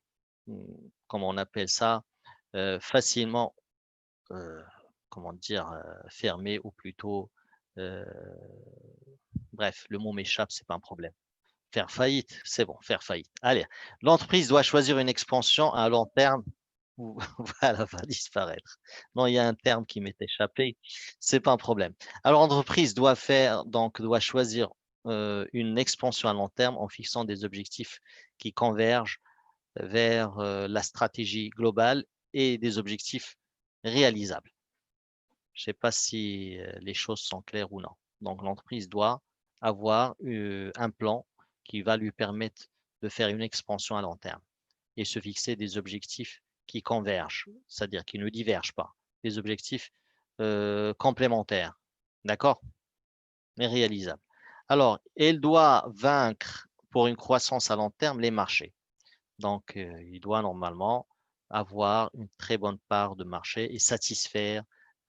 comment on appelle ça, facilement, fermer ou plutôt, euh, bref, le mot m'échappe, c'est pas un problème. Faire faillite, c'est bon, faire faillite. Allez, l'entreprise doit choisir une expansion à long terme ou voilà, va disparaître. Non, il y a un terme qui m'est échappé, c'est pas un problème. Alors, l'entreprise doit choisir une expansion à long terme en fixant des objectifs qui convergent vers la stratégie globale et des objectifs réalisables. Je ne sais pas si les choses sont claires ou non. Donc, l'entreprise doit avoir un plan qui va lui permettre de faire une expansion à long terme et se fixer des objectifs qui convergent, c'est-à-dire qui ne divergent pas, des objectifs complémentaires, d'accord, mais réalisables. Alors, elle doit vaincre pour une croissance à long terme les marchés. Donc, il doit normalement avoir une très bonne part de marché et satisfaire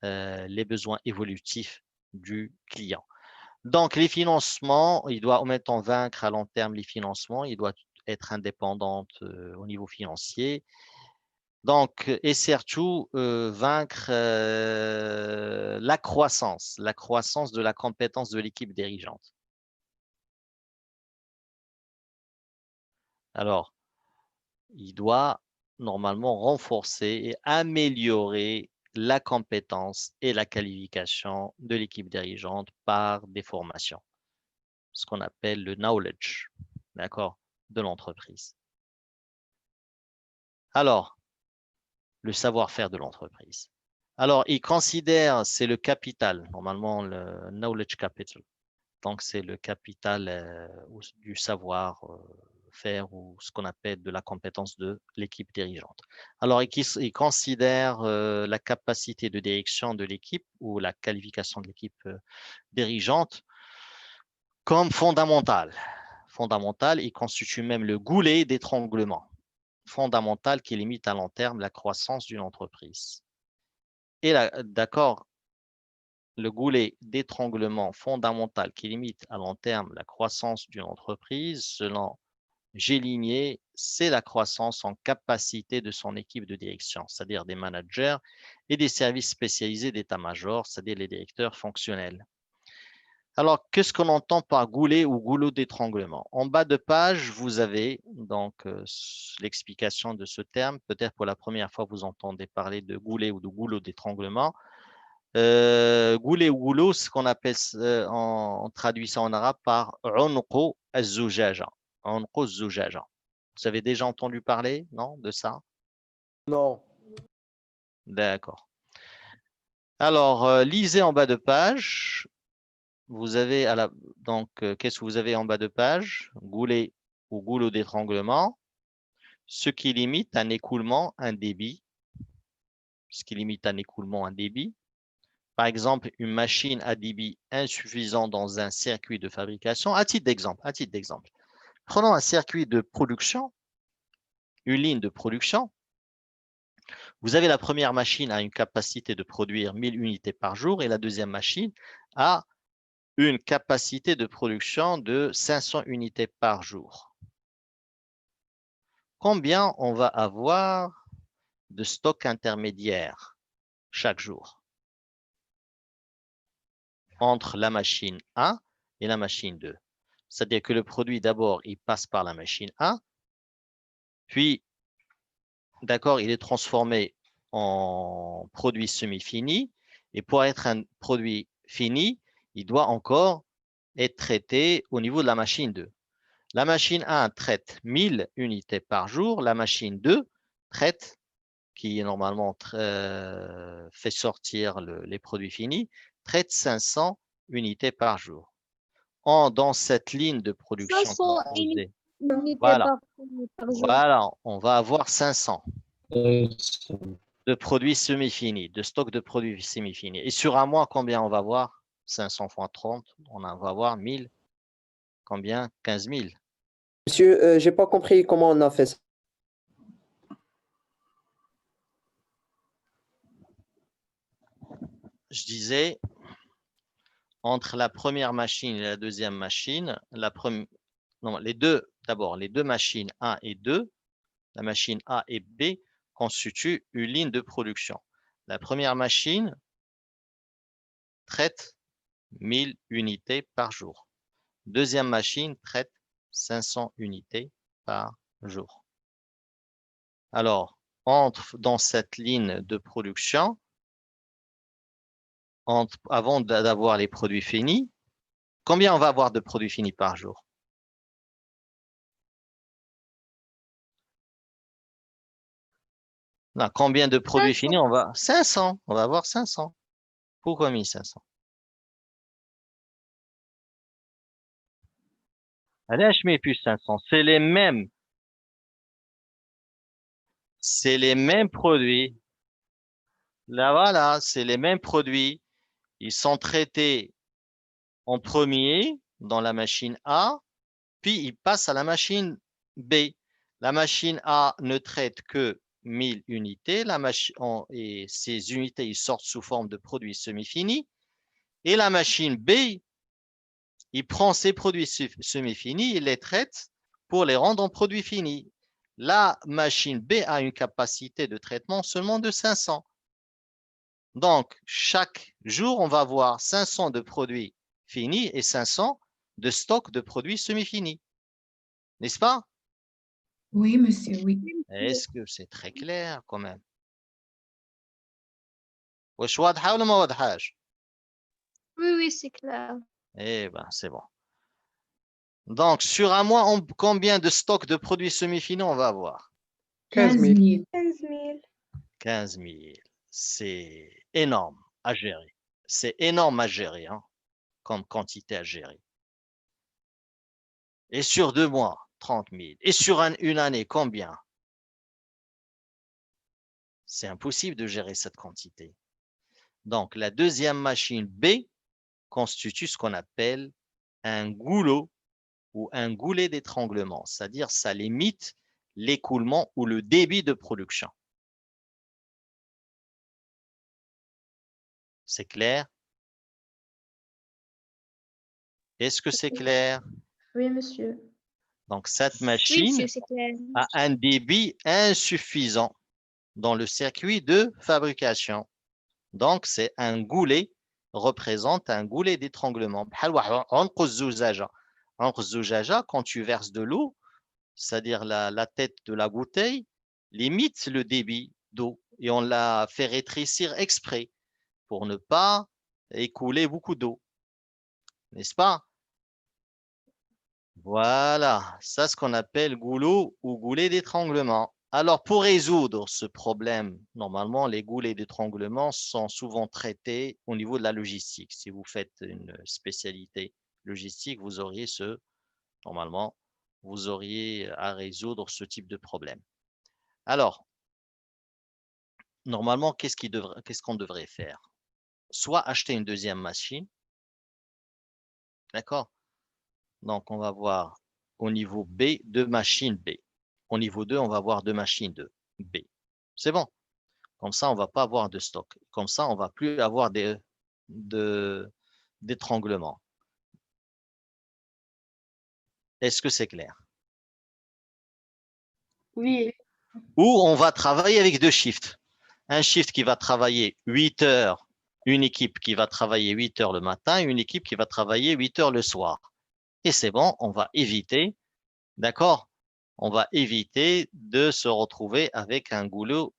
les besoins évolutifs du client. Donc, les financements, il doit en même temps vaincre à long terme les financements, il doit être indépendante au niveau financier. Donc, et surtout, vaincre la croissance de la compétence de l'équipe dirigeante. Alors, il doit normalement renforcer et améliorer la compétence et la qualification de l'équipe dirigeante par des formations, ce qu'on appelle le knowledge, d'accord, de l'entreprise. Alors, le savoir-faire de l'entreprise. Alors, il considère, c'est le capital, normalement le knowledge capital. Donc, c'est le capital du savoir-faire ou ce qu'on appelle de la compétence de l'équipe dirigeante. Alors, il considère la capacité de direction de l'équipe ou la qualification de l'équipe dirigeante comme fondamentale. Fondamentale, il constitue même le goulet d'étranglement fondamental qui limite à long terme la croissance d'une entreprise. Et d'accord, le goulet d'étranglement fondamental qui limite à long terme la croissance d'une entreprise, selon Géligné, c'est la croissance en capacité de son équipe de direction, c'est-à-dire des managers et des services spécialisés d'état-major, c'est-à-dire les directeurs fonctionnels. Alors, qu'est-ce qu'on entend par goulet ou goulot d'étranglement? En bas de page, vous avez donc l'explication de ce terme. Peut-être pour la première fois, vous entendez parler de goulet ou de goulot d'étranglement. Goulet ou goulot, ce qu'on appelle, on traduit ça en arabe par unqu az-zujaja. Unqu az-zujaja. Vous avez déjà entendu parler, non, de ça? Non. D'accord. Alors, lisez en bas de page. Vous avez donc, qu'est-ce que vous avez en bas de page? Goulet ou goulot d'étranglement, ce qui limite un écoulement, un débit. Ce qui limite un écoulement, un débit. Par exemple, une machine à débit insuffisant dans un circuit de fabrication. À titre d'exemple, prenons un circuit de production, une ligne de production. Vous avez la première machine à une capacité de produire 1000 unités par jour et la deuxième machine a une capacité de production de 500 unités par jour. Combien on va avoir de stock intermédiaire chaque jour entre la machine 1 et la machine 2? C'est-à-dire que le produit, d'abord, il passe par la machine 1, puis, d'accord, il est transformé en produit semi-fini, et pour être un produit fini, il doit encore est traité au niveau de la machine 2. La machine 1 traite 1000 unités par jour. La machine 2 traite, qui normalement fait sortir les produits finis, traite 500 unités par jour. Dans cette ligne de production 500 composée, unités voilà, par jour. voilà, on va avoir 500 de produits semi-finis, de stock de produits semi-finis. Et sur un mois, combien on va avoir? 500 fois 30, on va avoir 1000. Combien? 15 000. Monsieur, j'ai pas compris comment on a fait ça. Je disais, entre la première machine et la deuxième machine, les deux machines A et 2, la machine A et B, constituent une ligne de production. La première machine traite 1000 unités par jour. Deuxième machine traite 500 unités par jour. Alors, dans cette ligne de production, avant d'avoir les produits finis, combien on va avoir de produits finis par jour? Non, combien de produits 500. finis on va? 500. On va avoir 500. Pourquoi 1500? Allez, je mets plus 500. C'est les mêmes. C'est les mêmes produits. Là, voilà, c'est les mêmes produits. Ils sont traités en premier dans la machine A, puis ils passent à la machine B. La machine A ne traite que 1000 unités. Et ces unités, ils sortent sous forme de produits semi-finis. Et la machine B, il prend ces produits semi-finis, il les traite pour les rendre en produits finis. La machine B a une capacité de traitement seulement de 500. Donc, chaque jour, on va avoir 500 de produits finis et 500 de stock de produits semi-finis. N'est-ce pas? Oui, monsieur, oui. Est-ce que c'est très clair quand même? واش واضحة ولا ما واضحاش؟ Oui, oui, c'est clair. Eh ben, c'est bon. Donc, sur un mois, combien de stocks de produits semi-finis on va avoir? 15 000. 15 000. 15 000. C'est énorme à gérer. C'est énorme à gérer, hein, comme quantité à gérer. Et sur 2 mois, 30 000. Et sur une année, combien? C'est impossible de gérer cette quantité. Donc, la deuxième machine B constitue ce qu'on appelle un goulot ou un goulet d'étranglement, c'est-à-dire ça limite l'écoulement ou le débit de production. C'est clair? Est-ce que c'est clair? Oui, monsieur. Donc, cette Oui, machine monsieur, c'est clair. a un débit insuffisant dans le circuit de fabrication. Donc, c'est un goulet, représente un goulet d'étranglement. Quand tu verses de l'eau, c'est-à-dire la tête de la bouteille, limite le débit d'eau et on l'a fait rétrécir exprès pour ne pas écouler beaucoup d'eau. N'est-ce pas? Voilà, ça ce qu'on appelle goulot ou goulet d'étranglement. Alors, pour résoudre ce problème, normalement, les goulets d'étranglement sont souvent traités au niveau de la logistique. Si vous faites une spécialité logistique, normalement, vous auriez à résoudre ce type de problème. Alors, normalement, qu'est-ce qu'on devrait faire? Soit acheter une deuxième machine, d'accord? Donc, on va voir au niveau B, 2 machines B. Au niveau 2, on va avoir 2 machines de B. C'est bon. Comme ça, on ne va pas avoir de stock. Comme ça, on ne va plus avoir d'étranglement. Est-ce que c'est clair? Oui. Ou on va travailler avec 2 shifts. Un shift qui va travailler 8 heures, une équipe qui va travailler 8 heures le matin, et une équipe qui va travailler 8 heures le soir. Et c'est bon, on va éviter, d'accord? On va éviter de se retrouver avec un goulot,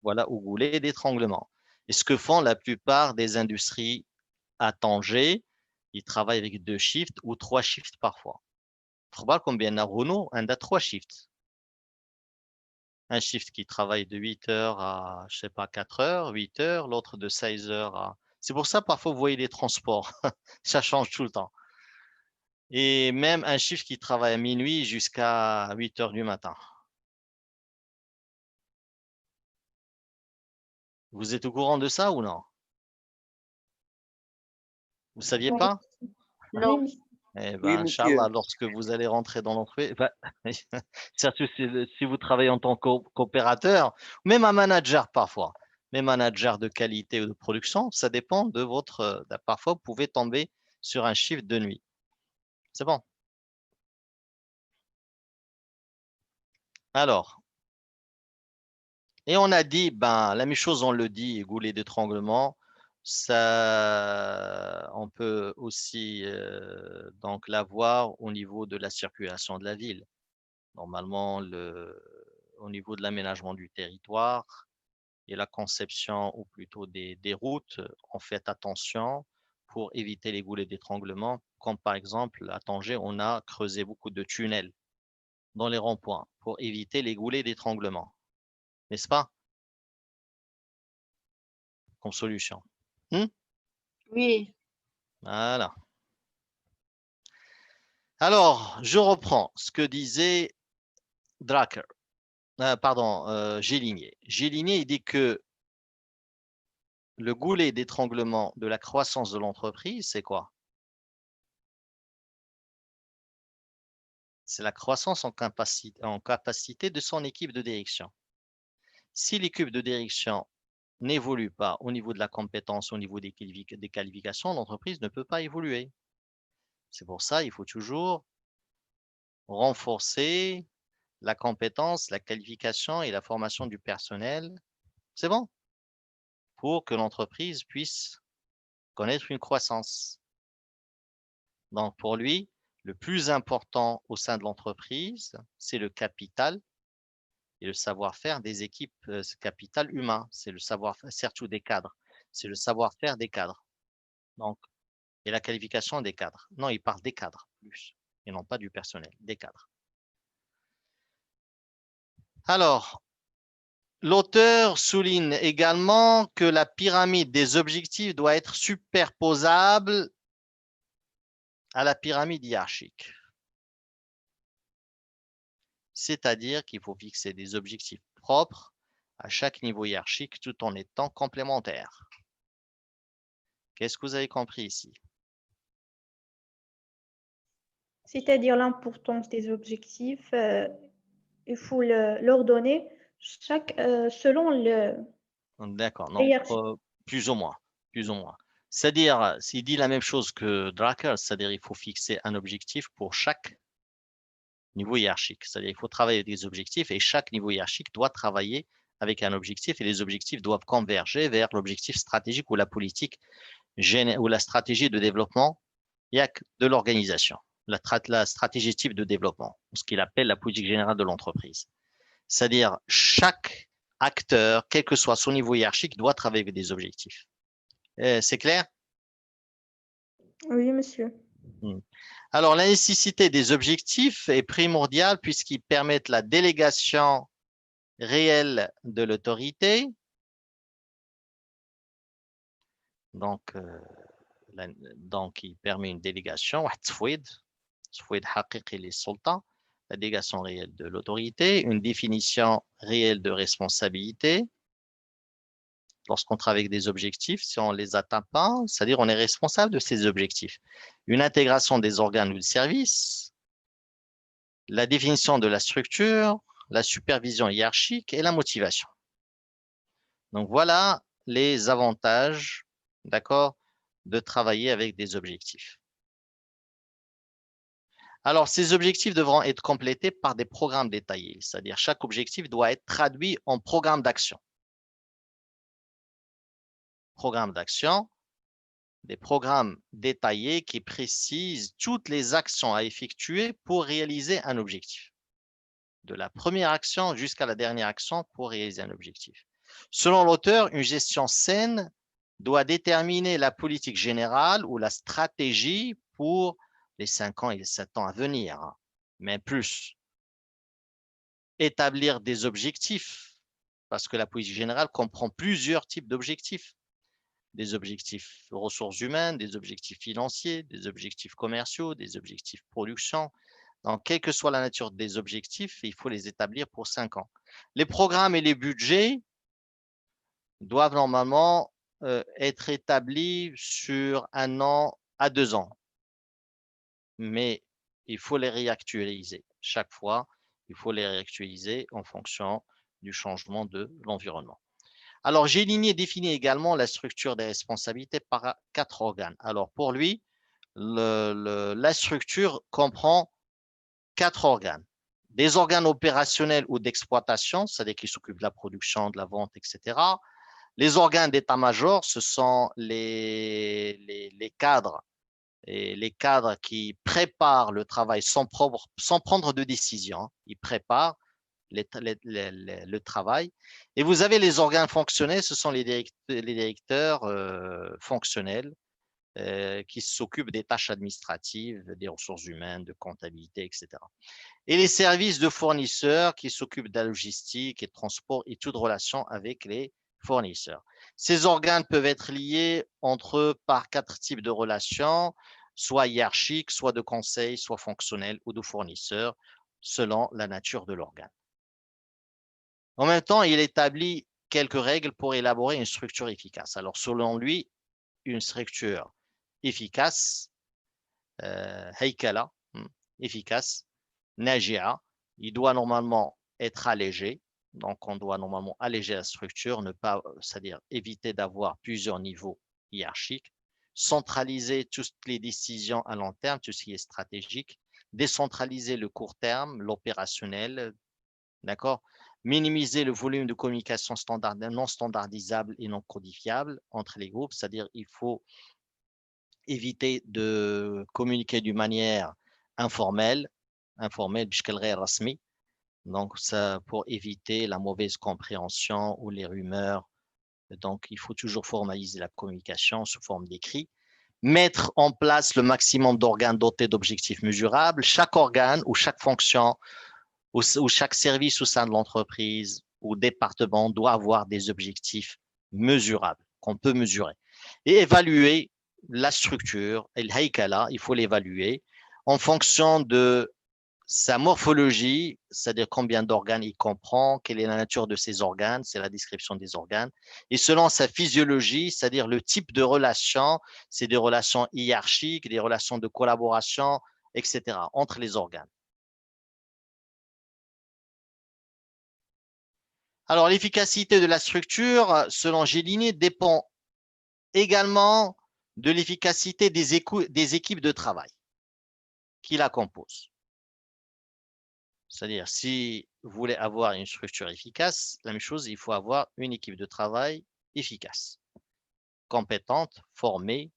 voilà, ou goulet d'étranglement. Et ce que font la plupart des industries à Tanger, il travaille avec 2 shifts ou 3 shifts parfois. Combien a Renault, on a 3 shifts. Un shift qui travaille de 8 heures à, je sais pas, 4 heures, 8 heures, l'autre de 16 heures à... C'est pour ça, parfois, vous voyez les transports. Ça change tout le temps. Et même un shift qui travaille à minuit jusqu'à 8 heures du matin. Vous êtes au courant de ça ou non? Vous ne saviez Oui. pas? Non. Oui, Eh Oui, ben, monsieur. Inch'Allah, lorsque vous allez rentrer dans l'entreprise, surtout si vous travaillez en tant que coopérateur, même un manager parfois, même manager de qualité ou de production, ça dépend de votre... Parfois, vous pouvez tomber sur un shift de nuit. C'est bon. Alors, et on a dit, ben, la même chose, on le dit, goulet d'étranglement, ça, on peut aussi donc l'avoir au niveau de la circulation de la ville. Normalement, au niveau de l'aménagement du territoire et la conception, ou plutôt des routes, on fait attention pour éviter les goulets d'étranglement. Comme par exemple, à Tanger, on a creusé beaucoup de tunnels dans les ronds-points pour éviter les goulets d'étranglement. N'est-ce pas? Comme solution. Oui. Voilà. Alors, je reprends ce que disait Drucker. Gélinier. Gélinier, il dit que le goulet d'étranglement de la croissance de l'entreprise, c'est quoi? C'est la croissance en capacité de son équipe de direction. Si l'équipe de direction n'évolue pas au niveau de la compétence, au niveau des qualifications, l'entreprise ne peut pas évoluer. C'est pour ça qu'il faut toujours renforcer la compétence, la qualification et la formation du personnel. C'est bon? Pour que l'entreprise puisse connaître une croissance. Donc, pour lui, le plus important au sein de l'entreprise, c'est le capital et le savoir-faire des équipes, ce capital humain, c'est le savoir-faire, surtout des cadres, c'est le savoir-faire des cadres. Donc, et la qualification des cadres. Non, il parle des cadres plus, et non pas du personnel, des cadres. Alors, l'auteur souligne également que la pyramide des objectifs doit être superposable à la pyramide hiérarchique. C'est-à-dire qu'il faut fixer des objectifs propres à chaque niveau hiérarchique tout en étant complémentaires. Qu'est-ce que vous avez compris ici? c'est-à-dire l'importance des objectifs, il faut leur donner selon le D'accord, la non, hiérarchie. plus ou moins, plus ou moins. C'est-à-dire, s'il dit la même chose que Drucker, c'est-à-dire il faut fixer un objectif pour chaque niveau hiérarchique. C'est-à-dire il faut travailler avec des objectifs et chaque niveau hiérarchique doit travailler avec un objectif et les objectifs doivent converger vers l'objectif stratégique ou la politique ou la stratégie de développement de l'organisation, la stratégie type de développement, ce qu'il appelle la politique générale de l'entreprise. C'est-à-dire chaque acteur, quel que soit son niveau hiérarchique, doit travailler avec des objectifs. C'est clair? Oui, monsieur. Alors, la nécessité des objectifs est primordiale puisqu'ils permettent la délégation réelle de l'autorité. Donc, il permet une délégation, la délégation réelle de l'autorité, une définition réelle de responsabilité. Lorsqu'on travaille avec des objectifs, si on ne les atteint pas, c'est-à-dire on est responsable de ces objectifs. Une intégration des organes ou des services, la définition de la structure, la supervision hiérarchique et la motivation. Donc voilà les avantages, d'accord, de travailler avec des objectifs. Alors, ces objectifs devront être complétés par des programmes détaillés, c'est-à-dire chaque objectif doit être traduit en programme d'action. Programme d'action, des programmes détaillés qui précisent toutes les actions à effectuer pour réaliser un objectif. De la première action jusqu'à la dernière action pour réaliser un objectif. Selon l'auteur, une gestion saine doit déterminer la politique générale ou la stratégie pour les 5 ans et les 7 ans à venir, hein, mais plus. Établir des objectifs, parce que la politique générale comprend plusieurs types d'objectifs. Des objectifs ressources humaines, des objectifs financiers, des objectifs commerciaux, des objectifs production. Donc, quelle que soit la nature des objectifs, il faut les établir pour 5 ans. Les programmes et les budgets doivent normalement être établis sur 1 an à 2 ans. Mais il faut les réactualiser. Chaque fois, il faut les réactualiser en fonction du changement de l'environnement. Alors, Géligné définit également la structure des responsabilités par 4 organes. Alors, pour lui, la structure comprend 4 organes. Des organes opérationnels ou d'exploitation, c'est-à-dire qui s'occupent de la production, de la vente, etc. Les organes d'état-major, ce sont les cadres, et les cadres qui préparent le travail sans prendre de décision. Ils préparent le travail. Et vous avez les organes fonctionnels, ce sont les directeurs fonctionnels qui s'occupent des tâches administratives, des ressources humaines, de comptabilité, etc. Et les services de fournisseurs qui s'occupent de la logistique et de transport et toute relation avec les fournisseurs. Ces organes peuvent être liés entre eux par 4 types de relations, soit hiérarchiques, soit de conseil, soit fonctionnels ou de fournisseurs, selon la nature de l'organe. En même temps, il établit quelques règles pour élaborer une structure efficace. Alors, selon lui, une structure efficace, haykala, efficace, najia, il doit normalement être allégé. Donc, on doit normalement alléger la structure, ne pas, c'est-à-dire éviter d'avoir plusieurs niveaux hiérarchiques, centraliser toutes les décisions à long terme, tout ce qui est stratégique, décentraliser le court terme, l'opérationnel, d'accord? Minimiser le volume de communication non standardisable et non codifiable entre les groupes, c'est-à-dire il faut éviter de communiquer d'une manière informelle, بشكل غير رسمي. Donc, ça, pour éviter la mauvaise compréhension ou les rumeurs. Donc, il faut toujours formaliser la communication sous forme d'écrit. Mettre en place le maximum d'organes dotés d'objectifs mesurables. Chaque organe ou chaque fonction ou chaque service au sein de l'entreprise ou département doit avoir des objectifs mesurables qu'on peut mesurer. Et évaluer la structure, et le haykala, il faut l'évaluer en fonction de sa morphologie, c'est-à-dire combien d'organes il comprend, quelle est la nature de ces organes, c'est la description des organes, et selon sa physiologie, c'est-à-dire le type de relation, c'est des relations hiérarchiques, des relations de collaboration, etc., entre les organes. Alors, l'efficacité de la structure, selon Géligné, dépend également de l'efficacité des équipes de travail qui la composent. C'est-à-dire, si vous voulez avoir une structure efficace, la même chose, il faut avoir une équipe de travail efficace, compétente, formée,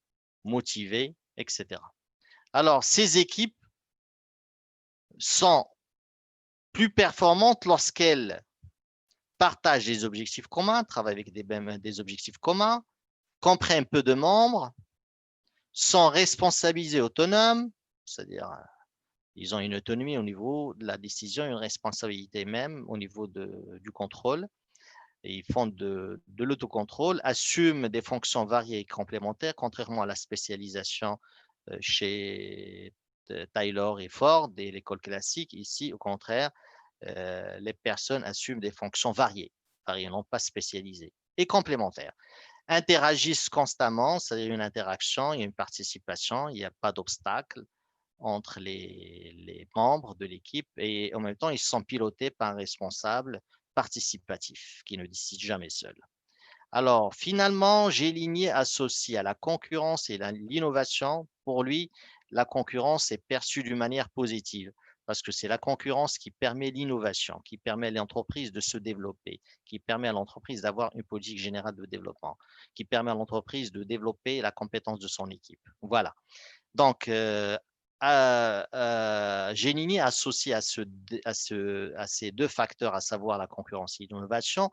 motivée, etc. Alors, ces équipes sont plus performantes lorsqu'elles partagent des objectifs communs, travaillent avec des objectifs communs, comprennent peu de membres, sont responsabilisés autonomes, c'est-à-dire ils ont une autonomie au niveau de la décision, une responsabilité même au niveau du contrôle. Et ils font de l'autocontrôle, assument des fonctions variées et complémentaires, contrairement à la spécialisation chez Taylor et Ford et l'école classique. Ici, au contraire, les personnes assument des fonctions variées, non pas spécialisées, et complémentaires. Interagissent constamment, c'est-à-dire une interaction, il y a une participation, il n'y a pas d'obstacle entre les membres de l'équipe et en même temps, ils sont pilotés par un responsable participatif qui ne décide jamais seul. Alors, finalement, Géligné associe à la concurrence et l'innovation. Pour lui, la concurrence est perçue d'une manière positive parce que c'est la concurrence qui permet l'innovation, qui permet à l'entreprise de se développer, qui permet à l'entreprise d'avoir une politique générale de développement, qui permet à l'entreprise de développer la compétence de son équipe. Voilà. Donc, Géligné associe à ces 2 facteurs, à savoir la concurrence et l'innovation,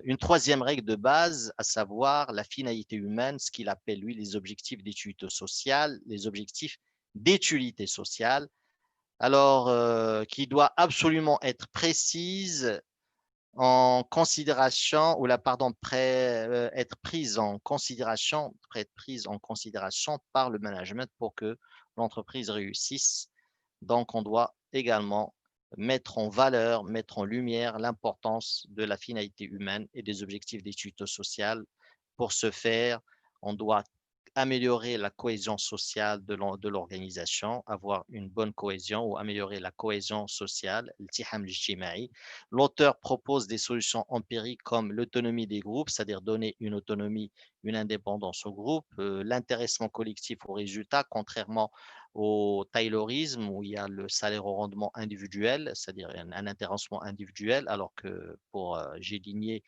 une troisième règle de base, à savoir la finalité humaine, ce qu'il appelle, lui, les objectifs d'utilité sociale, les objectifs d'utilité sociale, alors qui doit absolument être précise en considération, ou être prise en considération par le management pour que l'entreprise réussisse. Donc, on doit également mettre en valeur, mettre en lumière l'importance de la finalité humaine et des objectifs d'études sociales. Pour ce faire, on doit améliorer la cohésion sociale de l'organisation, avoir une bonne cohésion ou améliorer la cohésion sociale. L'auteur propose des solutions empiriques comme l'autonomie des groupes, c'est-à-dire donner une autonomie, une indépendance au groupe, l'intéressement collectif au résultat, contrairement au taylorisme où il y a le salaire au rendement individuel, c'est-à-dire un intéressement individuel, alors que pour Gédigné,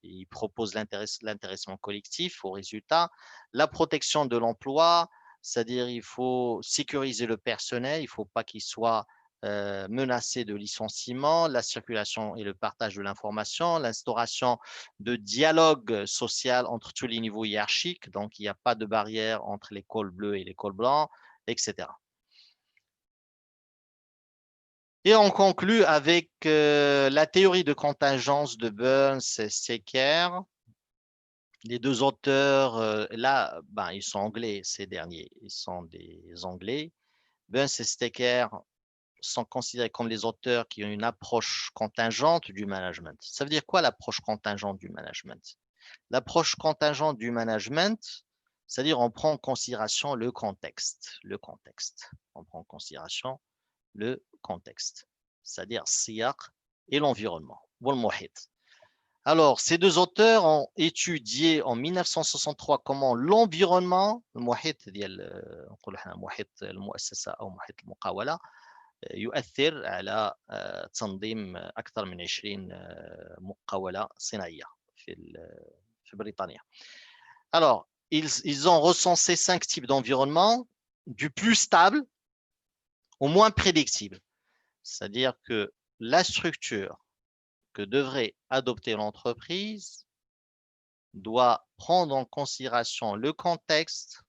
il propose l'intéressement collectif au résultat. La protection de l'emploi, c'est-à-dire il faut sécuriser le personnel, il ne faut pas qu'il soit menacé de licenciement, la circulation et le partage de l'information, l'instauration de dialogue social entre tous les niveaux hiérarchiques, donc il n'y a pas de barrière entre les cols bleus et les cols blancs, etc. Et on conclut avec la théorie de contingence de Burns et Stecker. Les deux auteurs, là, ils sont anglais, ces derniers. Ils sont des anglais. Burns et Stecker sont considérés comme les auteurs qui ont une approche contingente du management. Ça veut dire quoi l'approche contingente du management? L'approche contingente du management, c'est-à-dire on prend en considération le contexte. On prend en considération le contexte, c'est-à-dire siyaq et l'environnement. Alors, ces deux auteurs ont étudié en 1963 comment l'environnement, المحيط ديال نقولوا حنا محيط المؤسسة أو محيط المقاولة يؤثر على تنظيم أكثر من 20 مقاولة صناعية في بريطانيا. Alors, ils ont recensé 5 types d'environnement, du plus stable au moins prédictible. C'est-à-dire que la structure que devrait adopter l'entreprise doit prendre en considération le contexte,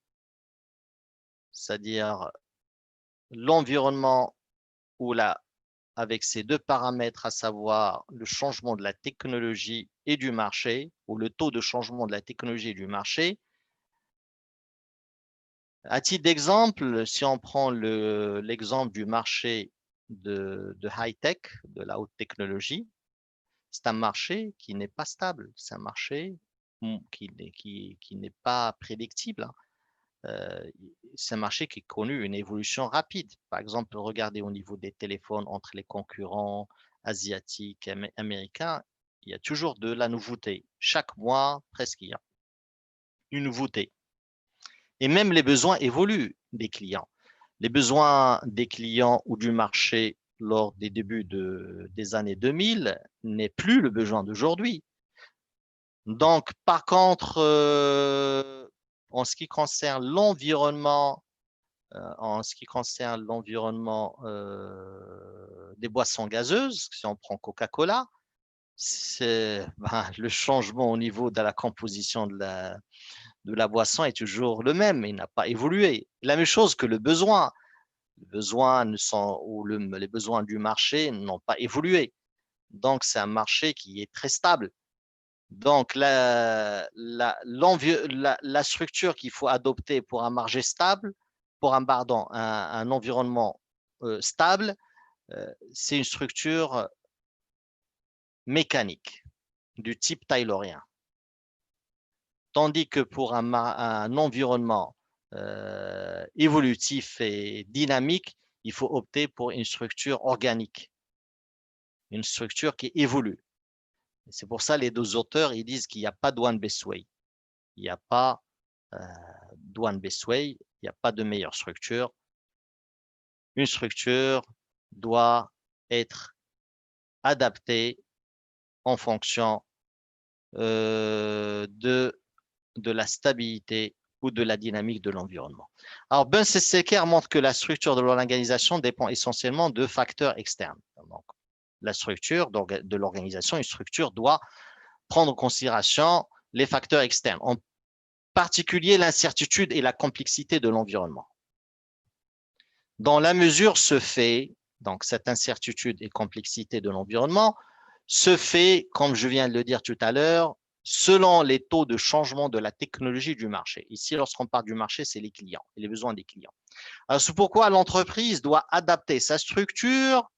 c'est-à-dire l'environnement ou avec ces deux paramètres, à savoir le changement de la technologie et du marché, ou le taux de changement de la technologie et du marché. À titre d'exemple, si on prend l'exemple du marché de high-tech, de la haute technologie, c'est un marché qui n'est pas stable, c'est un marché qui n'est pas prédictible. C'est un marché qui a connu une évolution rapide. Par exemple, regardez au niveau des téléphones entre les concurrents asiatiques et américains, il y a toujours de la nouveauté. Chaque mois, presque, il y a une nouveauté. Et même les besoins évoluent des clients. Les besoins des clients ou du marché lors des débuts des années 2000 n'est plus le besoin d'aujourd'hui. Donc, par contre, en ce qui concerne l'environnement, des boissons gazeuses, si on prend Coca-Cola, le changement au niveau de la composition de la boisson est toujours le même, il n'a pas évolué. La même chose que le besoin. Les besoins du marché n'ont pas évolué. Donc, c'est un marché qui est très stable. Donc, la structure qu'il faut adopter pour un marché stable, pour un environnement stable, c'est une structure mécanique du type taylorien. Tandis que pour un environnement évolutif et dynamique, il faut opter pour une structure organique, une structure qui évolue. C'est pour ça les deux auteurs ils disent qu'il n'y a pas de one best way. Il n'y a pas one best way, il n'y a pas de meilleure structure. Une structure doit être adaptée en fonction de la stabilité ou de la dynamique de l'environnement. Alors, Burns et Stecker montre que la structure de l'organisation dépend essentiellement de facteurs externes. Donc, la structure de l'organisation, une structure doit prendre en considération les facteurs externes, en particulier l'incertitude et la complexité de l'environnement. Dans la mesure se fait, donc cette incertitude et complexité de l'environnement, se fait, comme je viens de le dire tout à l'heure, selon les taux de changement de la technologie du marché. Ici, lorsqu'on parle du marché, c'est les clients et les besoins des clients. Alors, c'est pourquoi l'entreprise doit adapter sa structure,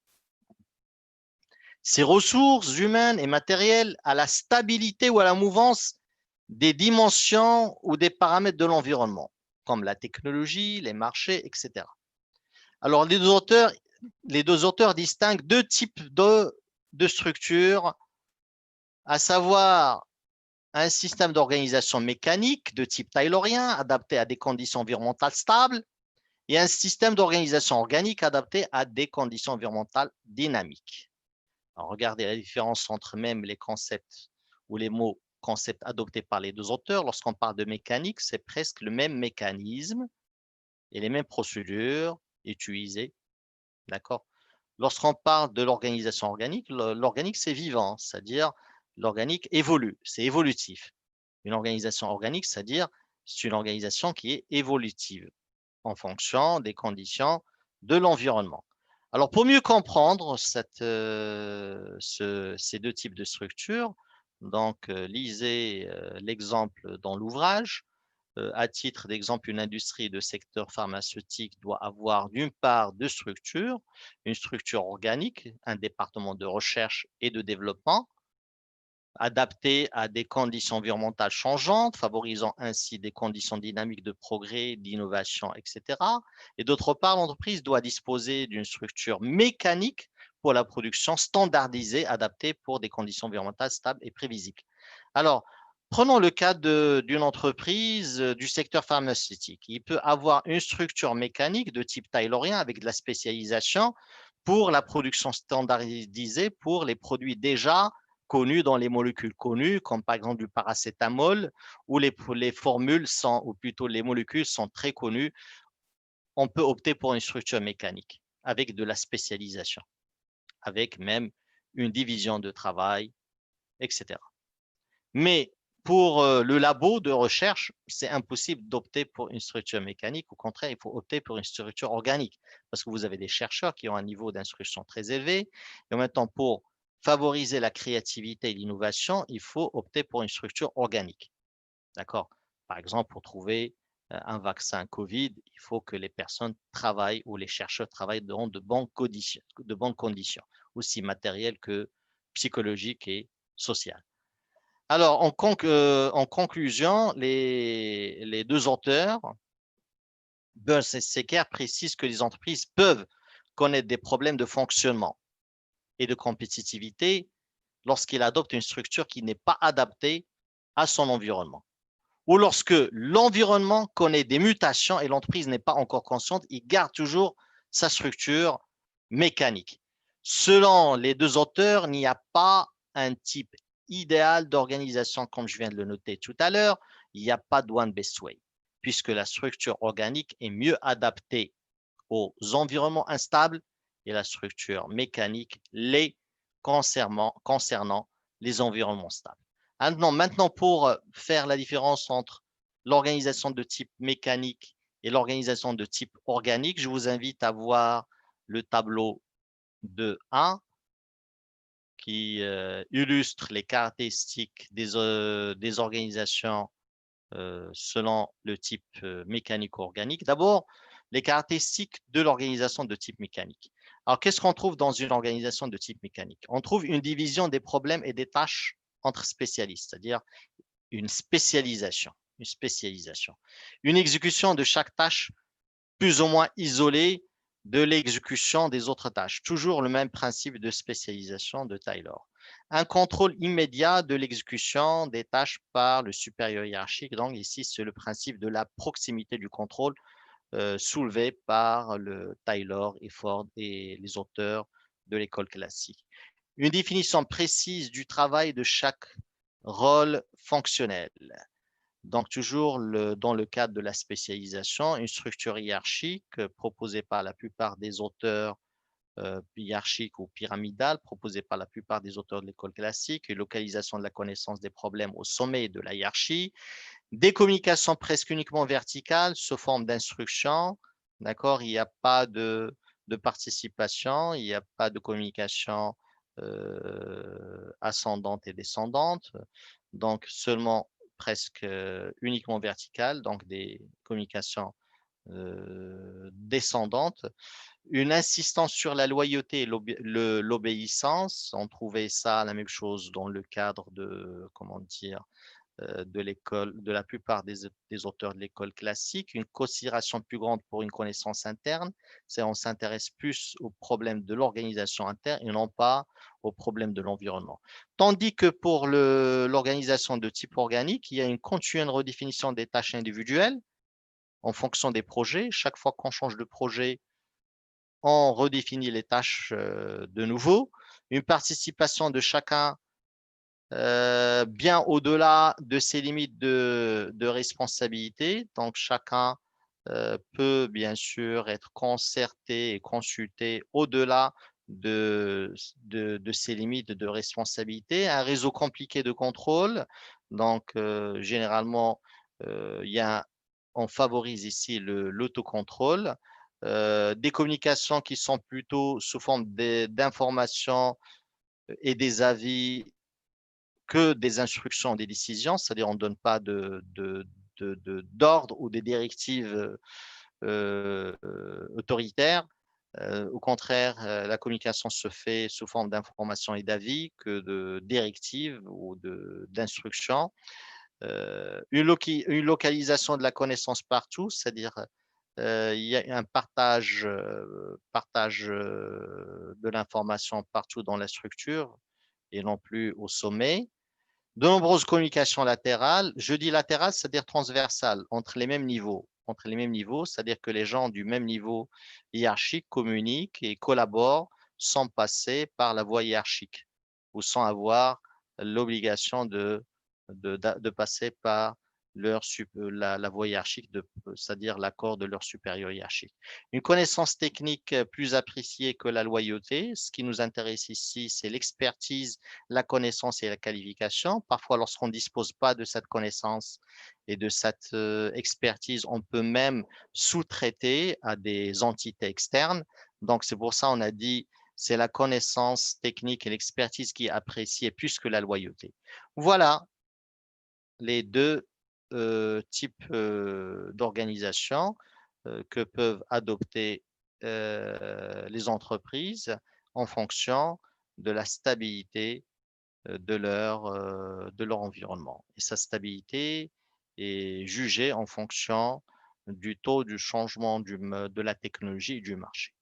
ses ressources humaines et matérielles à la stabilité ou à la mouvance des dimensions ou des paramètres de l'environnement, comme la technologie, les marchés, etc. Alors, les deux auteurs distinguent deux types de structures, à savoir un système d'organisation mécanique de type taylorien adapté à des conditions environnementales stables et un système d'organisation organique adapté à des conditions environnementales dynamiques. Alors, regardez la différence entre même les concepts ou les mots concepts adoptés par les deux auteurs. Lorsqu'on parle de mécanique, c'est presque le même mécanisme et les mêmes procédures utilisées. D'accord? Lorsqu'on parle de l'organisation organique, l'organique, c'est vivant, c'est-à-dire l'organique évolue, c'est évolutif. Une organisation organique, c'est-à-dire c'est une organisation qui est évolutive en fonction des conditions de l'environnement. Alors, pour mieux comprendre ces deux types de structures, donc lisez l'exemple dans l'ouvrage. À titre d'exemple, une industrie de secteur pharmaceutique doit avoir d'une part deux structures, une structure organique, un département de recherche et de développement, adapté à des conditions environnementales changeantes, favorisant ainsi des conditions dynamiques de progrès, d'innovation, etc. Et d'autre part, l'entreprise doit disposer d'une structure mécanique pour la production standardisée, adaptée pour des conditions environnementales stables et prévisibles. Alors, prenons le cas d'une entreprise du secteur pharmaceutique. Il peut avoir une structure mécanique de type taylorien avec de la spécialisation pour la production standardisée pour les produits déjà connus dans les molécules connues, comme par exemple du paracétamol, où les formules sont, ou plutôt les molécules sont très connues. On peut opter pour une structure mécanique avec de la spécialisation, avec même une division de travail, etc. Mais pour le labo de recherche, c'est impossible d'opter pour une structure mécanique. Au contraire, il faut opter pour une structure organique parce que vous avez des chercheurs qui ont un niveau d'instruction très élevé. Et en même temps, pour favoriser la créativité et l'innovation, il faut opter pour une structure organique. D'accord? Par exemple, pour trouver un vaccin Covid, il faut que les personnes travaillent ou les chercheurs travaillent dans de bonnes conditions, aussi matérielles que psychologiques et sociales. Alors, en conclusion, les deux auteurs, Burns et Secker, précisent que les entreprises peuvent connaître des problèmes de fonctionnement et de compétitivité lorsqu'ils adoptent une structure qui n'est pas adaptée à son environnement. Ou lorsque l'environnement connaît des mutations et l'entreprise n'est pas encore consciente, il garde toujours sa structure mécanique. Selon les deux auteurs, il n'y a pas un type idéal d'organisation, comme je viens de le noter tout à l'heure. Il n'y a pas de one best way, puisque la structure organique est mieux adaptée aux environnements instables et la structure mécanique l'est concernant les environnements stables. Maintenant, pour faire la différence entre l'organisation de type mécanique et l'organisation de type organique, je vous invite à voir le tableau de 1 qui illustre les caractéristiques des organisations selon le type mécanique-organique. D'abord, les caractéristiques de l'organisation de type mécanique. Alors, qu'est-ce qu'on trouve dans une organisation de type mécanique? On trouve une division des problèmes et des tâches entre spécialistes, c'est-à-dire une spécialisation. Une exécution de chaque tâche plus ou moins isolée de l'exécution des autres tâches. Toujours le même principe de spécialisation de Taylor. Un contrôle immédiat de l'exécution des tâches par le supérieur hiérarchique. Donc ici, c'est le principe de la proximité du contrôle soulevé par le Taylor et Ford et les auteurs de l'école classique. Une définition précise du travail de chaque rôle fonctionnel. Donc, toujours dans le cadre de la spécialisation, une structure hiérarchique proposée par la plupart des auteurs hiérarchique ou pyramidale proposée par la plupart des auteurs de l'école classique, et localisation de la connaissance des problèmes au sommet de la hiérarchie, des communications presque uniquement verticales sous forme d'instructions, d'accord, il n'y a pas de participation, il n'y a pas de communication ascendante et descendante, donc seulement presque uniquement verticales, donc des communications descendantes. Une insistance sur la loyauté et l'obéissance, on trouvait ça la même chose dans le cadre de, comment dire, de l'école, de la plupart des auteurs de l'école classique, une considération plus grande pour une connaissance interne, c'est on s'intéresse plus aux problèmes de l'organisation interne et non pas aux problèmes de l'environnement. Tandis que pour l'organisation de type organique, il y a une continue redéfinition des tâches individuelles en fonction des projets. Chaque fois qu'on change de projet, on redéfinit les tâches de nouveau. Une participation de chacun bien au-delà de ses limites de responsabilité. Donc, chacun peut bien sûr être concerté et consulté au-delà de ses limites de responsabilité. Un réseau compliqué de contrôle. Donc, généralement, on favorise ici l'autocontrôle. Des communications qui sont plutôt sous forme d'informations et des avis que des instructions, des décisions, c'est-à-dire on ne donne pas d'ordre ou des directives autoritaires. Au contraire, la communication se fait sous forme d'informations et d'avis que de directives ou d'instructions. Une localisation de la connaissance partout, c'est-à-dire il y a un partage de l'information partout dans la structure et non plus au sommet. De nombreuses communications latérales. Je dis latérales, c'est-à-dire transversales, entre les mêmes niveaux. Entre les mêmes niveaux, c'est-à-dire que les gens du même niveau hiérarchique communiquent et collaborent sans passer par la voie hiérarchique ou sans avoir l'obligation de passer par la voie hiérarchique, c'est-à-dire l'accord de leur supérieur hiérarchique. Une connaissance technique plus appréciée que la loyauté. Ce qui nous intéresse ici, c'est l'expertise, la connaissance et la qualification. Parfois, lorsqu'on ne dispose pas de cette connaissance et de cette expertise, on peut même sous-traiter à des entités externes. Donc, c'est pour ça qu'on a dit c'est la connaissance technique et l'expertise qui est appréciée plus que la loyauté. Voilà les deux types d'organisation que peuvent adopter les entreprises en fonction de la stabilité de leur environnement. Et sa stabilité est jugée en fonction du taux du changement de la technologie et du marché.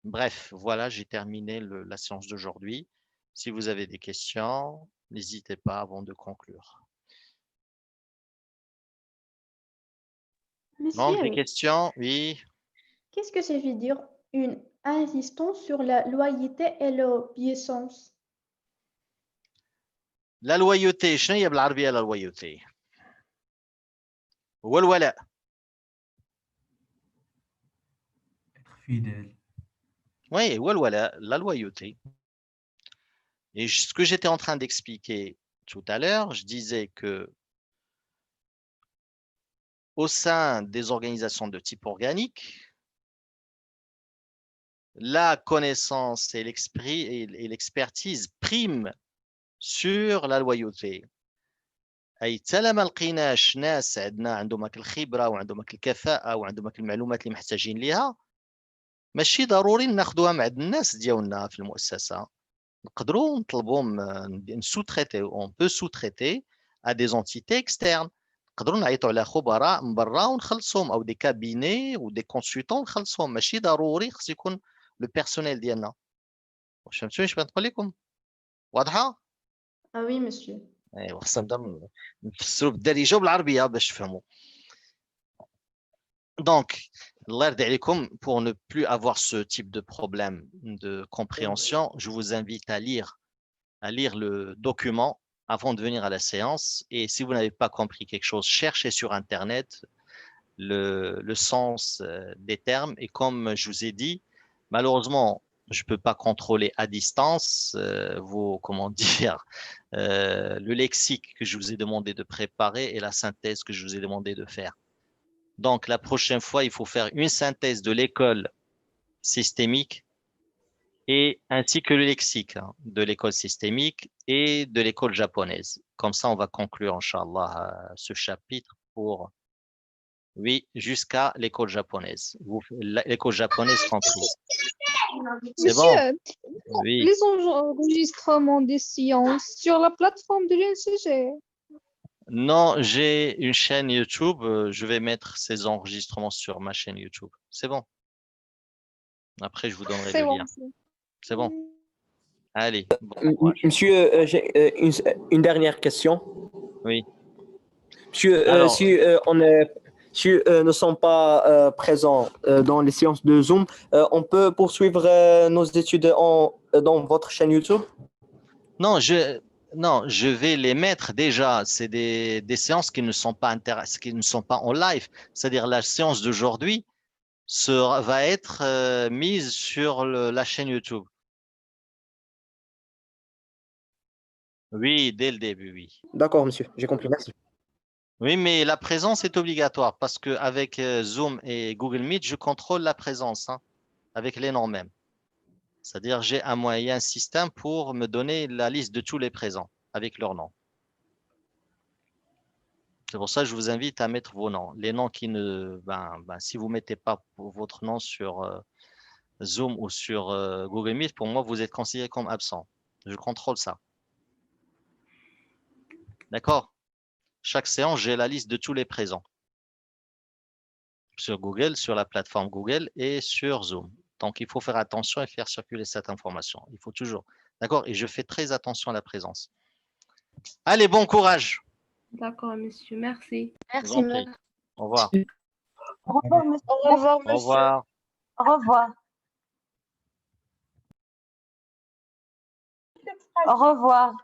Bref, voilà, j'ai terminé la séance d'aujourd'hui. Si vous avez des questions, n'hésitez pas avant de conclure. Donc, des Monsieur, questions? Oui. qu'est-ce que ça veut dire une insistance sur la loyauté et l'obéissance? La loyauté, شنو هي بالعربية la loyauté؟ هو الولاء. Être fidèle. Oui, هو الولاء, la loyauté. Et ce que j'étais en train d'expliquer tout à l'heure, je disais que au sein des organisations de type organique, la connaissance et l'expertise priment sur la loyauté. أي تلا ما لقيناش ناس عندنا عندهم هاك الخبرة وعندهم هاك الكفاءة وعندهم هاك المعلومات اللي محتاجين ليها، ماشي ضروري ناخذوها مع الناس ديالنا في المؤسسة. نقدروا نطلبوهم نسو-traiter, on peut sous-traiter à des entités externes. نقدروا نعيطوا على خبراء من برا ونخلصهم او دي كابيني ودي كونسلتون نخلصهم، ماشي ضروري خص يكون لو بيرسونيل ديالنا. واش فهمتوا اش بغيت نقول لكم؟ واضحه؟ Ah oui, monsieur. ايوا خصنا نبدا نفسروا بالدارجه وبالعربيه باش تفهموا. Donc, pour ne plus avoir ce type de problème de compréhension, je vous invite à lire le document avant de venir à la séance. Et si vous n'avez pas compris quelque chose, cherchez sur Internet le sens des termes. Et comme je vous ai dit, malheureusement, Je ne peux pas contrôler à distance comment dire, le lexique que je vous ai demandé de préparer et la synthèse que je vous ai demandé de faire. Donc, la prochaine fois, il faut faire une synthèse de l'école systémique et ainsi que le lexique de l'école systémique et de l'école japonaise. Comme ça, on va conclure, Inch'Allah, ce chapitre pour, oui, jusqu'à l'école japonaise. L'école japonaise comprise. C'est Monsieur, bon? Oui. les enregistrements des séances sur la plateforme de l'INCG. Non, j'ai une chaîne YouTube. Je vais mettre ces enregistrements sur ma chaîne YouTube. C'est bon. Après, je vous donnerai C'est le bon, lien. monsieur. C'est bon. Allez, bon courage. Monsieur, j'ai une dernière question. Oui. Monsieur, Alors, si ne sommes pas présents dans les séances de Zoom, on peut poursuivre nos études dans votre chaîne YouTube? non, je vais les mettre déjà. C'est des séances qui ne sont pas qui ne sont pas en live. C'est-à-dire la séance d'aujourd'hui va être mise sur la chaîne YouTube. Oui, dès le début, oui. D'accord, monsieur, j'ai compris. Merci. Oui, mais la présence est obligatoire parce qu'avec Zoom et Google Meet, je contrôle la présence avec les noms même. C'est-à-dire j'ai un moyen système pour me donner la liste de tous les présents avec leurs noms. C'est pour ça que je vous invite à mettre vos noms. Les noms qui ne, si vous mettez pas votre nom sur Zoom ou sur Google Meet, pour moi, vous êtes considéré comme absent. Je contrôle ça. D'accord? Chaque séance, j'ai la liste de tous les présents sur Google, sur la plateforme Google et sur Zoom. Donc, il faut faire attention et faire circuler cette information. Il faut toujours. D'accord? Et je fais très attention à la présence. Allez, bon courage. D'accord, monsieur. Merci. Je vous en prie. Au revoir. Au revoir, monsieur. Au revoir, Au revoir. Au revoir. Au revoir.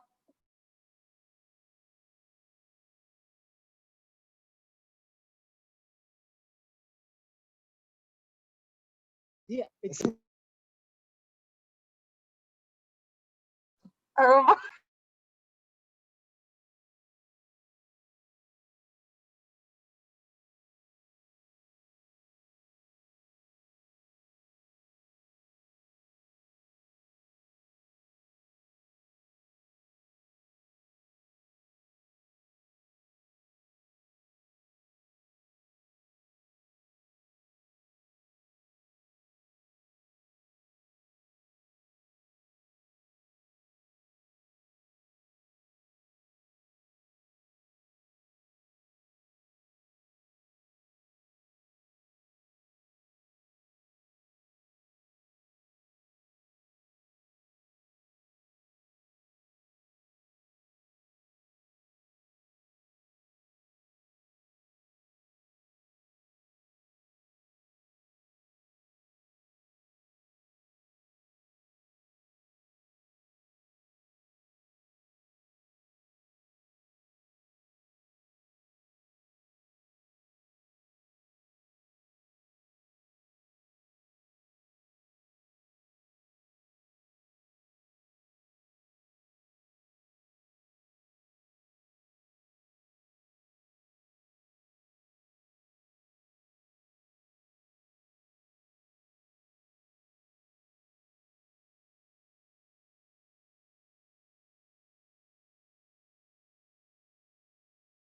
Au revoir.